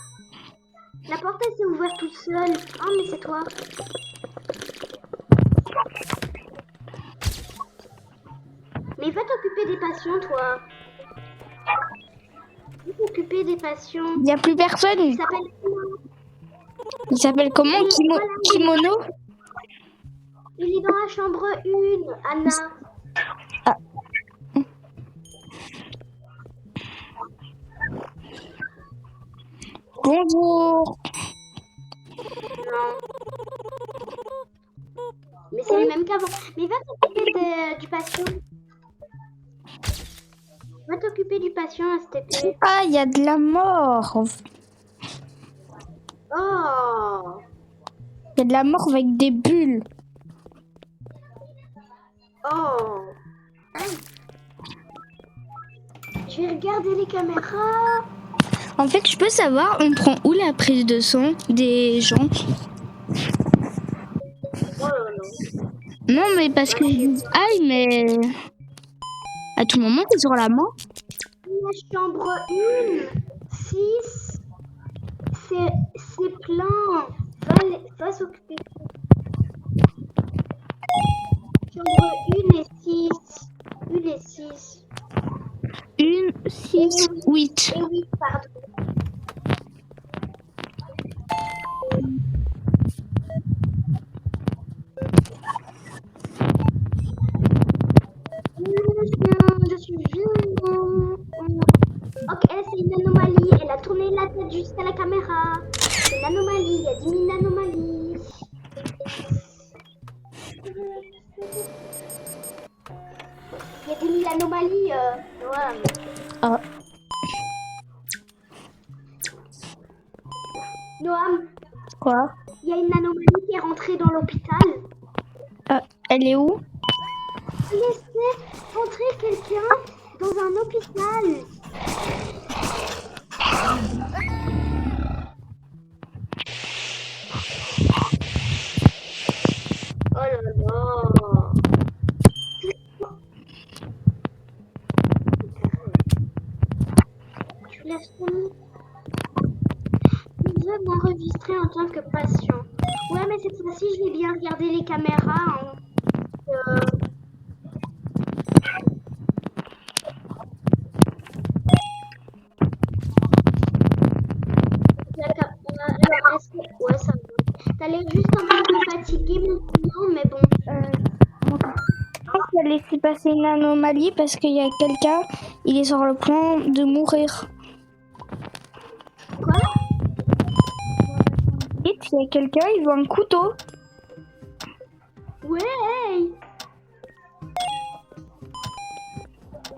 La porte, elle s'est ouverte toute seule. Oh, mais c'est toi. Mais va t'occuper des patients, toi. Va t'occuper des patients. Il n'y a plus personne. Il s'appelle... Il s'appelle comment? Oui, voilà. Kimono? Il est dans la chambre 1, Anna. Ah. Bonjour. Non. Mais c'est le même qu'avant. Mais va t'occuper du patient. Va t'occuper du patient, STP. Ah, il y a de la mort. Oh. Il y a de la mort avec des bulles. Oh. Je vais regarder les caméras. En fait, je peux savoir, on prend où la prise de sang des gens? Oh là là. Non, mais parce que aïe, mais à tout moment, t'es sur la main. La chambre 1, 6, c'est plein. Va s'occuper. Chambre 1 et 6. 1 et 6. 1, 6, 8. Et oui, pardon. Je suis bien. Ok, elle, c'est une anomalie. Elle a tourné la tête jusqu'à la caméra. C'est une anomalie. Il y a 10 000 anomalies. Il y a 10 000 anomalies. Ouais, mais... Ah. Noam, Quoi? il y a une anomalie qui est rentrée dans l'hôpital. Ah, elle est où? Laissez entrer quelqu'un dans un hôpital. Oh là là. Tu laisses tomber. Nous sommes enregistrés en tant que patient. Ouais, mais cette fois-ci, je vais bien regarder les caméras. Hein. Ouais, ça va. T'as l'air juste un peu fatigué maintenant, mais bon. Je pense qu'elle a laissé passer une anomalie parce qu'il y a quelqu'un, il est sur le point de mourir. Quoi? Et il y a quelqu'un, il veut un couteau. Ouais.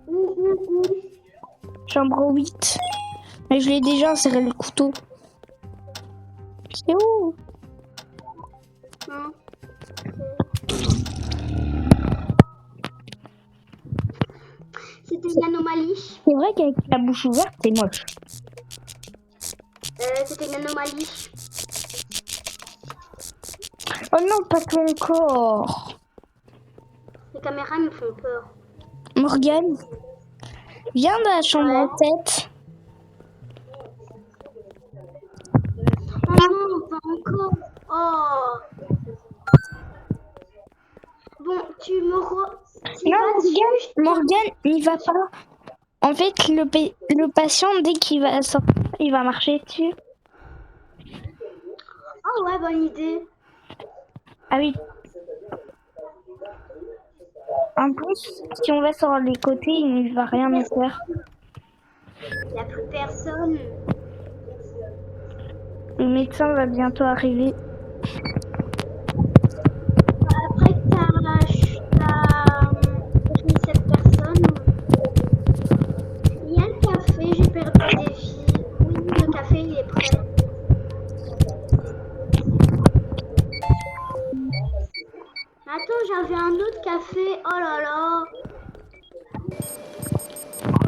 Où? Chambre 8. Mais je l'ai déjà inséré le couteau. C'est où? Non. C'était une anomalie. C'est vrai qu'avec la bouche ouverte, c'est moche. C'était une anomalie. Oh non, pas ton corps. Les caméras me font peur. Morgane, viens dans la chambre Ouais. en tête. Oh non, pas encore. Oh. Bon, tu me Non, Morgane, il va pas. En fait, le patient, dès qu'il va sortir, il va marcher dessus. Oh ouais, bonne idée. Ah oui. En plus, si on va sur les côtés, il ne va rien nous faire. Il n'y a plus personne. Le médecin va bientôt arriver. Après que t'as fini cette personne, il y a le café, j'ai perdu des vies. Oui, le café, il est prêt. Attends, j'avais un autre café. Oh là là.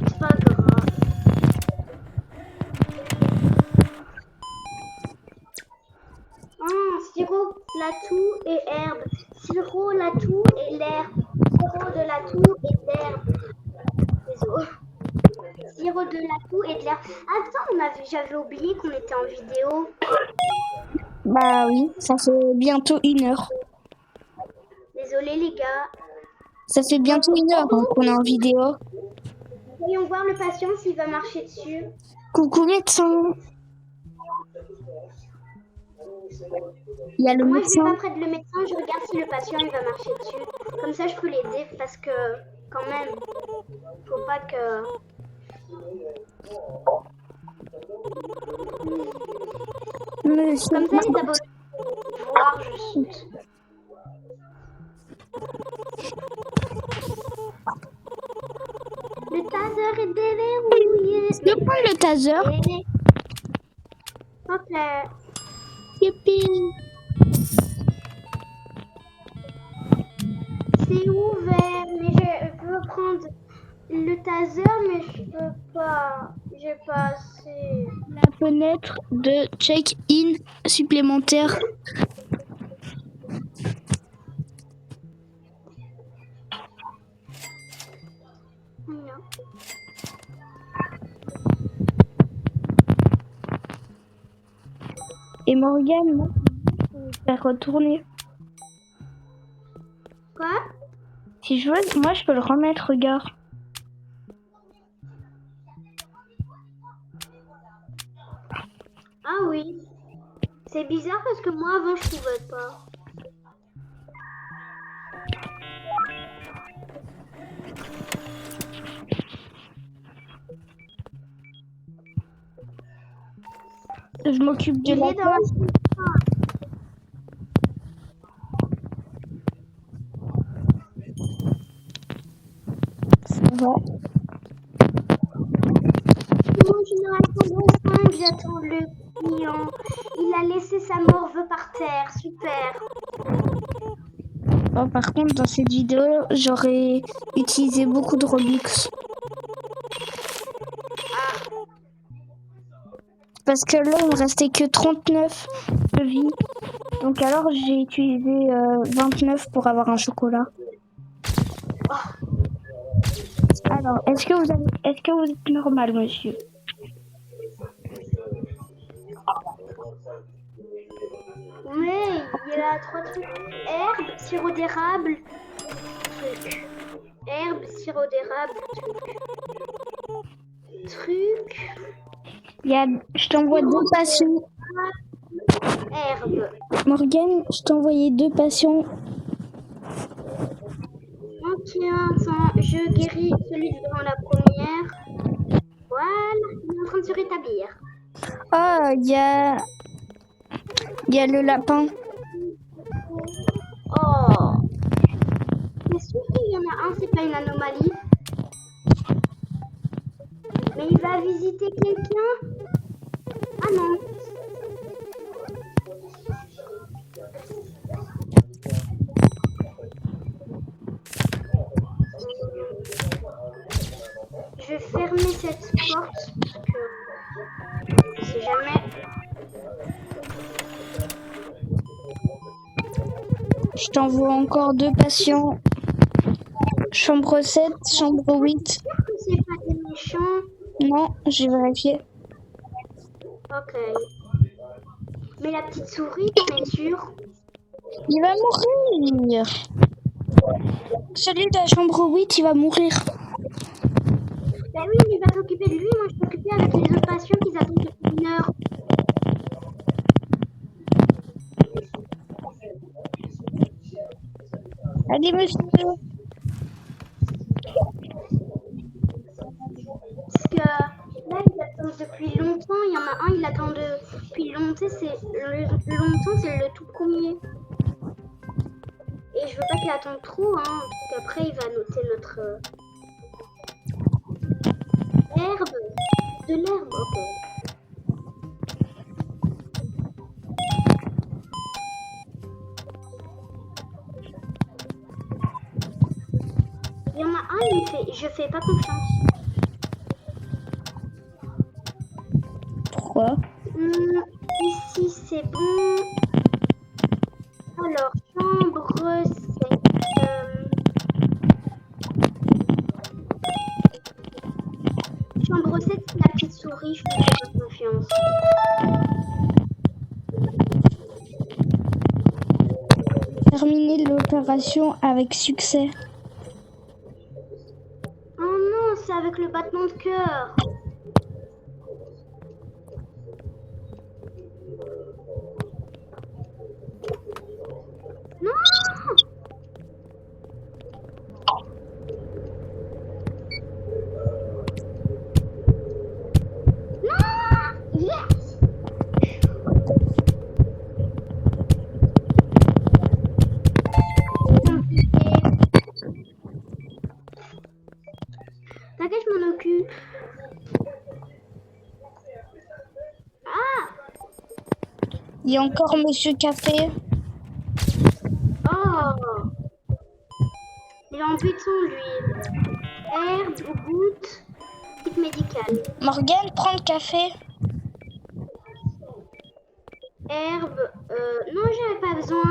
C'est pas grave. Sirop, l'atout et herbe. Sirop, l'atout et l'herbe. Sirop de l'atout et de l'herbe. Désolé. Sirop de l'atout et de l'herbe. Attends, j'avais oublié qu'on était en vidéo. Bah oui, ça fait bientôt 1 heure. Désolé les gars. Ça fait bientôt 1 heure qu'on est en vidéo. Voyons voir le patient s'il va marcher dessus. Coucou médecin. Il y a le Moi, je médecin. vais pas près de le médecin, je regarde si le patient il va marcher dessus. Comme ça, je peux l'aider parce que, quand même, faut pas que. Monsieur. Comme ça, les abonnés vont voir, je saute. Le taser est déverrouillé. Je vais prendre le taser. Ok. Youpi. C'est ouvert, mais je peux prendre le taser, mais je peux pas. J'ai pas assez. La fenêtre de check-in supplémentaire. Non. Et Morgane, je vais retourner. Quoi? Si je veux, moi je peux le remettre, regarde. Ah oui. C'est bizarre parce que moi avant je pouvais pas. Je m'occupe de Il la est dans la place. Ça va. Mon génération 5, j'attends le client. Il a laissé sa morve par terre. Super. Oh, par contre, dans cette vidéo, j'aurais utilisé beaucoup de Robux. Parce que là, il me restait que 39 de vie. Donc alors, j'ai utilisé 29 pour avoir un chocolat. Alors, est-ce que vous êtes normal, monsieur? Oui, il y a 3 trucs. Herbe, sirop d'érable, truc. Herbe, sirop d'érable, truc. Je t'envoie 2 patients. Herbe. Morgane, je t'ai envoyé 2 patients. Ok, attends, je guéris celui devant la première. Voilà, il est en train de se rétablir. Oh, il y a le lapin. Oh. C'est sûr qu'il y en a un, c'est pas une anomalie. Mais il va visiter quelqu'un. Ah non. Je vais fermer cette porte parce que si jamais. Je t'envoie encore 2 patients. Chambre 7, chambre 8. C'est pas des méchants. Non, j'ai vérifié. Ok. Mais la petite souris, t'en es sûre? Il va mourir. Celui de la chambre 8, il va mourir. Ben oui, mais il va s'occuper de lui. Moi, je suis occupée avec les autres patients qui attendent depuis 1 heure. Allez, monsieur. depuis longtemps. Il y en a un, il attend depuis longtemps. C'est le tout premier. Et je veux pas qu'il attende trop, hein, parce qu'après il va noter notre herbe. De l'herbe, ok. Il y en a un, il me fait, je fais pas confiance. Pourquoi? Ici c'est bon. Alors, chambre 7. Chambre 7, c'est la petite souris, je fais pas confiance. Terminer l'opération avec succès. Oh non, c'est avec le battement de cœur. Non! Non! Yes! T'inquiète, je m'en occupe. Ah! Il y a encore Monsieur Café. Oh! Il est en buisson, lui. Herbe, goutte, kit médical. Morgane, prends le café. Herbe, non, j'avais pas besoin.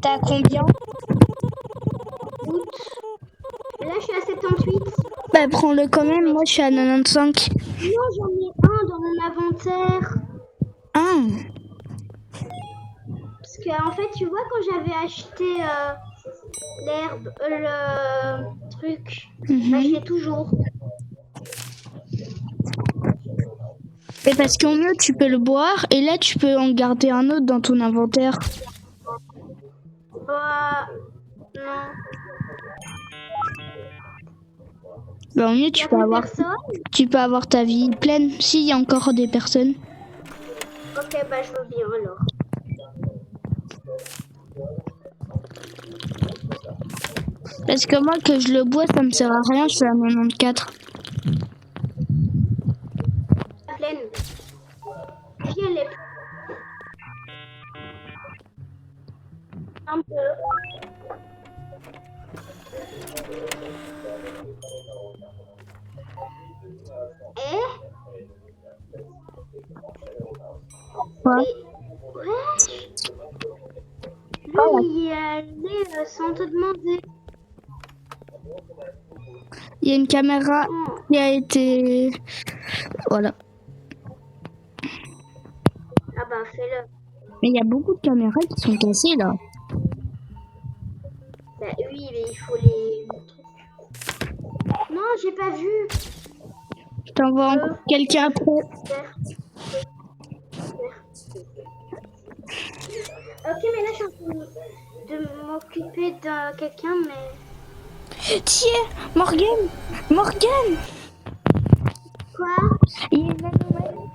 T'as combien? Goutte. Là, je suis à 78. Bah prends-le quand même, moi je suis à 95. Non, j'en ai un dans mon inventaire. Ah. Parce que, en fait, tu vois, quand j'avais acheté l'herbe, le truc, bah, je l'ai toujours. Et parce qu'en mieux tu peux le boire et là tu peux en garder un autre dans ton inventaire. Non. Bah, au mieux Y tu a peux plus avoir ta vie pleine. S'il y a encore des personnes. Ok, bah je veux bien alors. Parce que moi que je le bois ça me sert à rien, je suis à 94. Pleine. Puis elle est un peu. Quoi? Ouais. Lui, il y allait sans te demander. Il y a une caméra qui a été... Voilà. Ah bah fais-le. Mais il y a beaucoup de caméras qui sont cassées là. Bah oui, mais il faut les... Non, j'ai pas vu. Je t'envoie encore quelqu'un après. Ok, mais là je suis en train de m'occuper de quelqu'un, mais... Tiens, Morgane. Morgane. Quoi? Il y a une anomalie.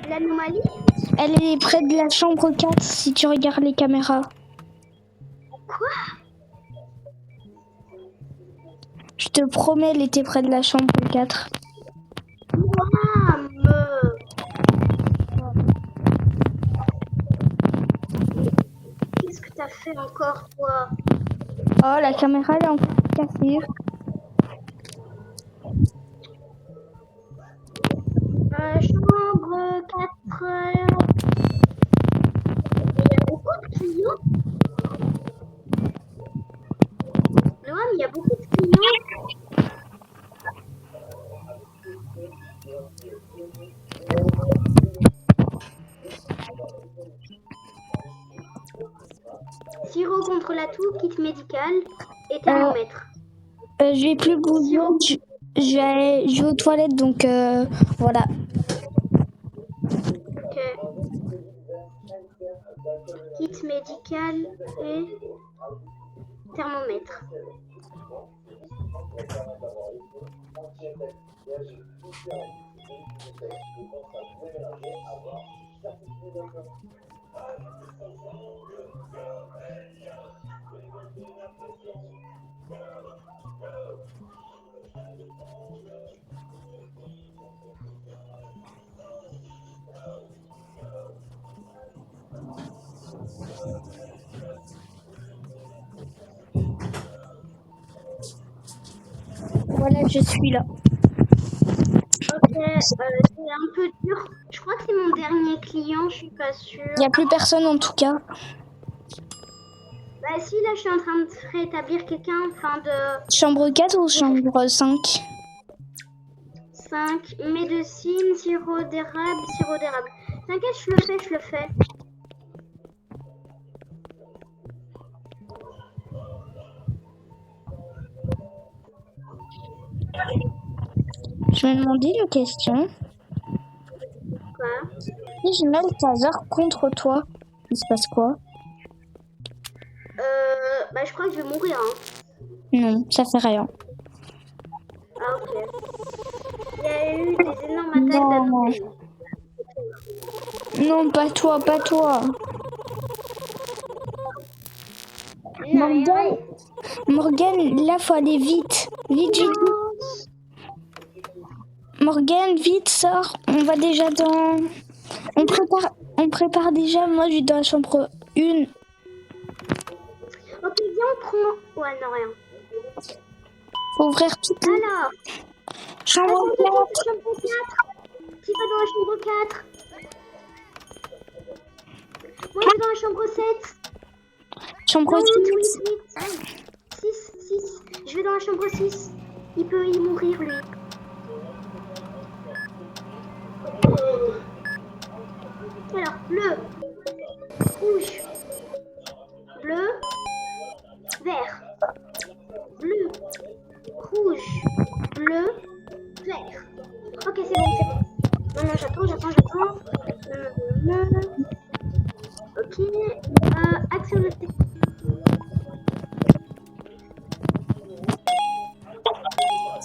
L'anomalie? Elle est près de la chambre 4 si tu regardes les caméras. Quoi? Je te promets, elle était près de la chambre 4. Qu'est-ce que t'as fait encore, toi? Oh, la caméra elle est encore cassée. Chambre 4. Il y a beaucoup de clients. Non, mais il y a beaucoup de clients. Sirop contre la toux, kit médical et thermomètre. Je vais plus bouger. Je vais aux toilettes, donc voilà. Ok. Kit médical et thermomètre. Voilà, je suis là. Ok, c'est un peu dur. Je crois que c'est mon dernier client, je suis pas sûre. Il n'y a plus personne en tout cas. Bah si, là je suis en train de rétablir quelqu'un, enfin de Chambre 4 ou chambre 5? 5 médecine, sirop d'érable, sirop d'érable. T'inquiète, je le fais. Je me demandais une question. Quoi? Si je mets le taser contre toi, il se passe quoi? Bah je crois que je vais mourir, hein. Non, ça fait rien. Ah ok. Il y a eu des énormes attaques Non. d'abonnés. Non, pas toi, pas toi. Morgane, Morgane, là faut aller vite. Vite, vite, vite. Morgane, vite, sors. On va déjà dans... On prépare déjà. Moi, je suis dans la chambre 1. Ok, viens, on prend... Ouais, non, rien. Faut ouvrir tout. Alors, Chambre 4. chambre 4. Qui va dans la chambre 4? Moi, je vais dans la chambre 7. Chambre 6. 6. Je vais dans la chambre 6. Il peut y mourir, lui. Alors, bleu, rouge, bleu, vert, bleu, rouge, bleu, vert. Ok, c'est bon. Non, j'attends. Ok, action de thé.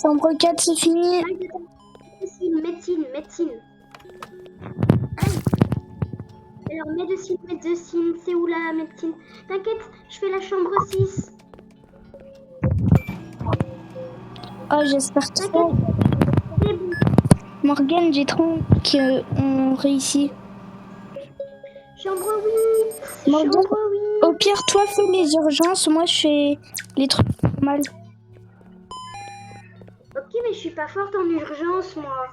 Chambre 4, c'est fini. Médecine. Alors, médecine, c'est où la médecine? T'inquiète, je fais la chambre 6. Oh, j'espère que C'est bon. Morgane, j'ai trop qu'on réussit. Chambre 8. Morgane, Chambre 8. au pire, toi, fais les urgences. Moi, je fais les trucs normaux. Ok, mais je suis pas forte en urgence, moi.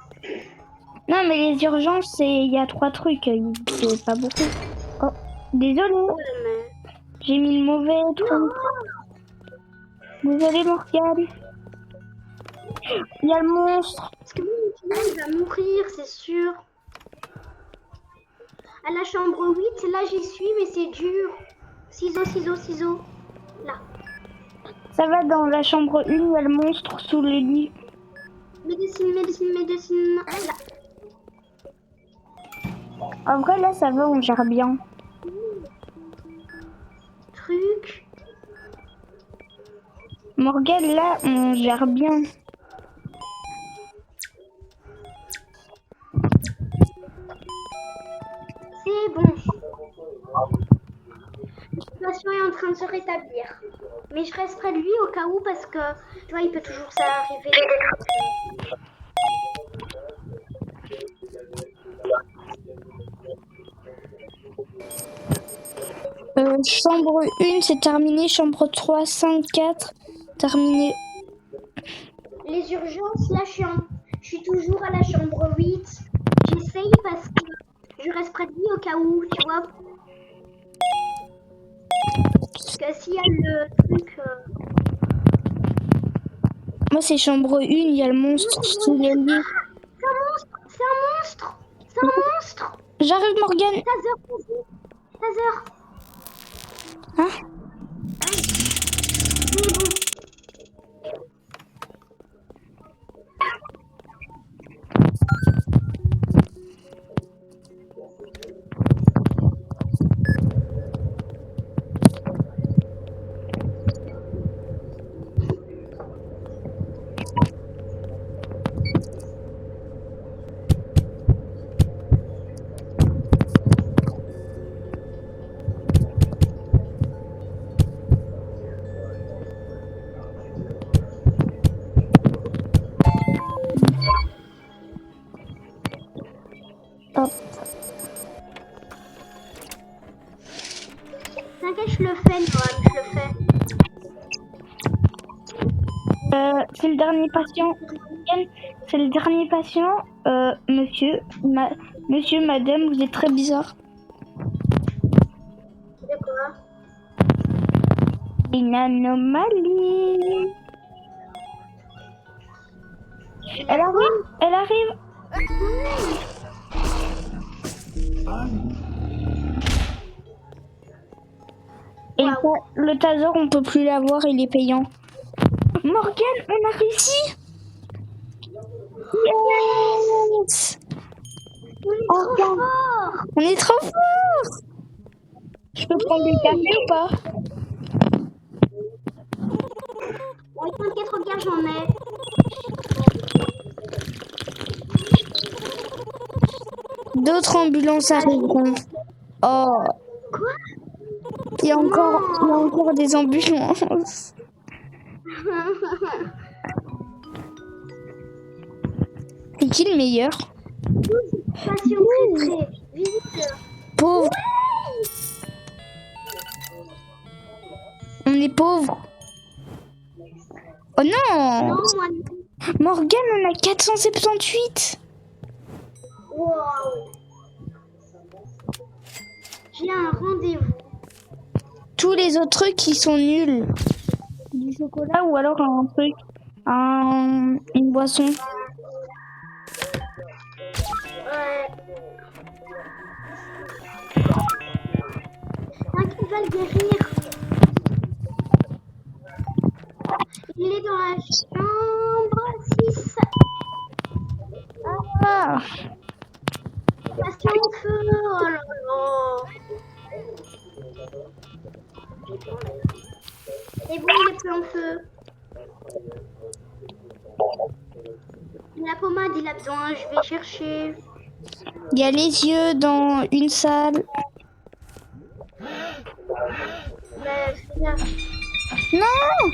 Non, mais les urgences, il y a 3 trucs. C'est pas beaucoup. Oh, désolée. Ouais, mais... J'ai mis le mauvais truc. Désolée, Morgane. Il y a le monstre. Parce que lui, il va mourir, c'est sûr. À la chambre 8, là, j'y suis, mais c'est dur. Ciseaux. Là. Ça va dans la chambre 1, il y a le monstre sous le lit. Médecine. Là. En vrai, là, ça va, on gère bien. Truc. Morgane, là, on gère bien. C'est bon. La situation est en train de se rétablir. Mais je reste près de lui au cas où parce que, tu vois, il peut toujours ça arriver. Chambre 1, c'est terminé. Chambre 3, 5, 4, terminé. Les urgences, là, je suis toujours à la chambre 8. J'essaye parce que je reste près de lui au cas où, tu vois. Parce que s'il y a le truc... Moi, c'est chambre 1, il y a le monstre sous le lit. C'est un monstre. J'arrive, Morgane. Taser. Hein? C'est bon. C'est le dernier patient. C'est le dernier patient. Monsieur, madame, vous êtes très bizarre. De quoi? Une anomalie. Elle arrive, elle arrive. Et le taser, on peut plus l'avoir, il est payant. Morgane, on a réussi. Yes. On est trop fort. Je peux prendre des cafés ou pas? Oui, t'inquiète, regarde, j'en ai. D'autres ambulances arriveront. Oh. Quoi? Il y a encore des ambulances. C'est qui le meilleur? Patient très visiteur. Pauvre. On est pauvre. Oh non, Non, moi. Morgane, on a 478. Wow. J'ai un rendez-vous. Tous les autres trucs, ils sont nuls. Du chocolat ou alors un truc, une boisson. Ouais. Qui va le guérir. Il est dans la chambre 6. Ah, Patient au feu. Oh là là. Et bon, il est plus en feu. La pommade, il a besoin. Je vais chercher. il y a les yeux dans une salle. Mais fais gaffe. Non,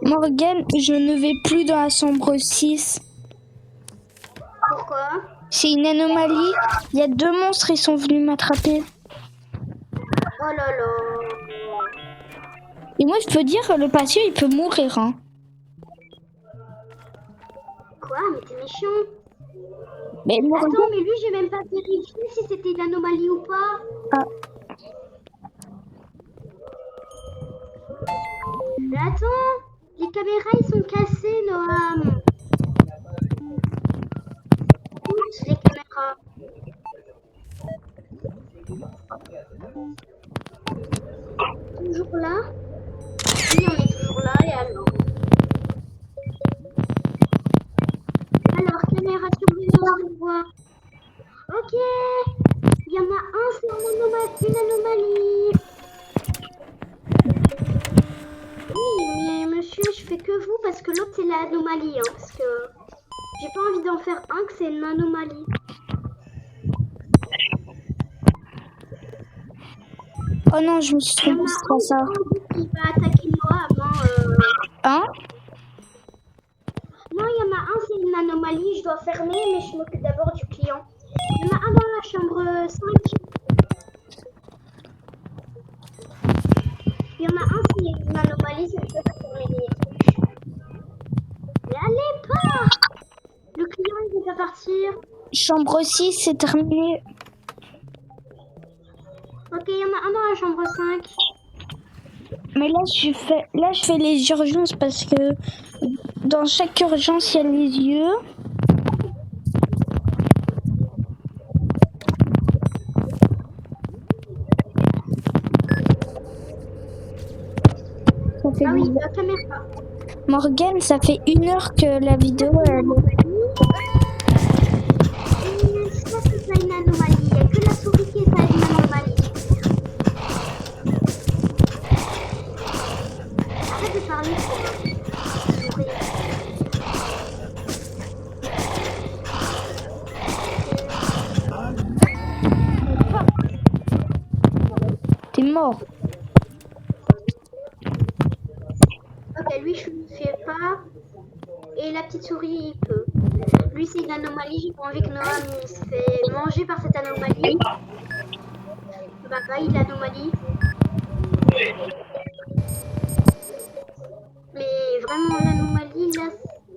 Morgane, je ne vais plus dans la chambre 6. Pourquoi? C'est une anomalie. Il y a 2 monstres, ils sont venus m'attraper. Oh là là. Et moi, je peux dire, le patient, il peut mourir. Hein. Quoi? Mais t'es méchant. Mais Morgane... Attends, mais lui, j'ai même pas vérifié si c'était une anomalie ou pas. Ah. Mais attends, les caméras, ils sont cassées, Noam. Toutes les caméras. Toujours là? Oui, on est toujours là, et alors? Alors, caméra surveillance, on voit. Ok, il y en a un, c'est une anomalie. Oui, mais monsieur, je fais que vous parce que l'autre, c'est l'anomalie. Hein, parce que j'ai pas envie d'en faire un que c'est une anomalie. Oh non, je me suis trompée, c'est pas ça. Il va attaquer moi avant. Hein? Non, il y en a un, c'est une anomalie. Je dois fermer, mais je m'occupe d'abord du client. Il y en a un dans la chambre 5. Il y en a un, c'est une anomalie. C'est peut fermer les trucs. Mais allez, pas! Le client, il va partir. Chambre 6, c'est terminé. Ok, il y en a un dans la chambre 5. Mais là, je fais les urgences parce que dans chaque urgence, il y a les yeux. Ça fait Ah oui, bizarre. la caméra. Morgane, ça fait 1 heure que la vidéo Ça, c'est pas une anomalie. Il n'y a que la souris qui est pas une anomalie. Arrête de parler, souris. T'es mort. Ok, lui, je ne fais pas. Et la petite souris, il peut. Lui, c'est une anomalie. J'ai pas envie que Noam il se fait manger par cette anomalie. Bah, il a l'anomalie. Mais vraiment, l'anomalie, là,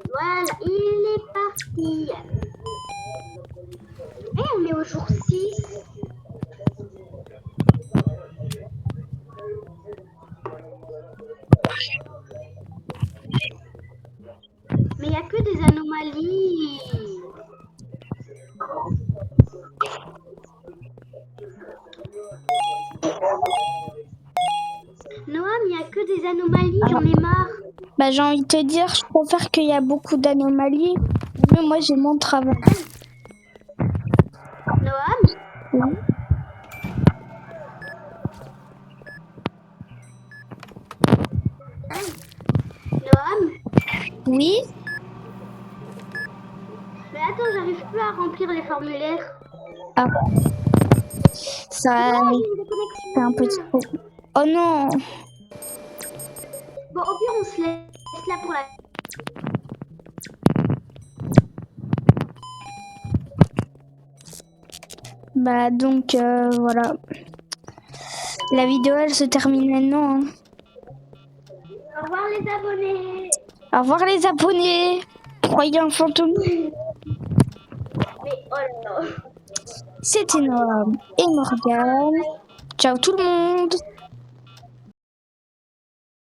voilà, il est parti. Et on est au jour 6. Mais il n'y a que des anomalies. Noam, il n'y a que des anomalies, j'en ai marre. Bah, j'ai envie de te dire, je préfère qu'il y a beaucoup d'anomalies, mais moi j'ai mon travail. Noam, Oui. Noam, Oui. mais attends, j'arrive plus à remplir les formulaires. Ah. Ça, Non, j'ai une déconnexion. c'est un petit peu. Oh non. Bon, au pire, on se laisse là pour la... Bah donc voilà. La vidéo elle se termine maintenant. Hein. Au revoir les abonnés. Au revoir les abonnés. Croyez un fantôme. Mais oh là là. C'était Noam et Morgane. Ciao tout le monde.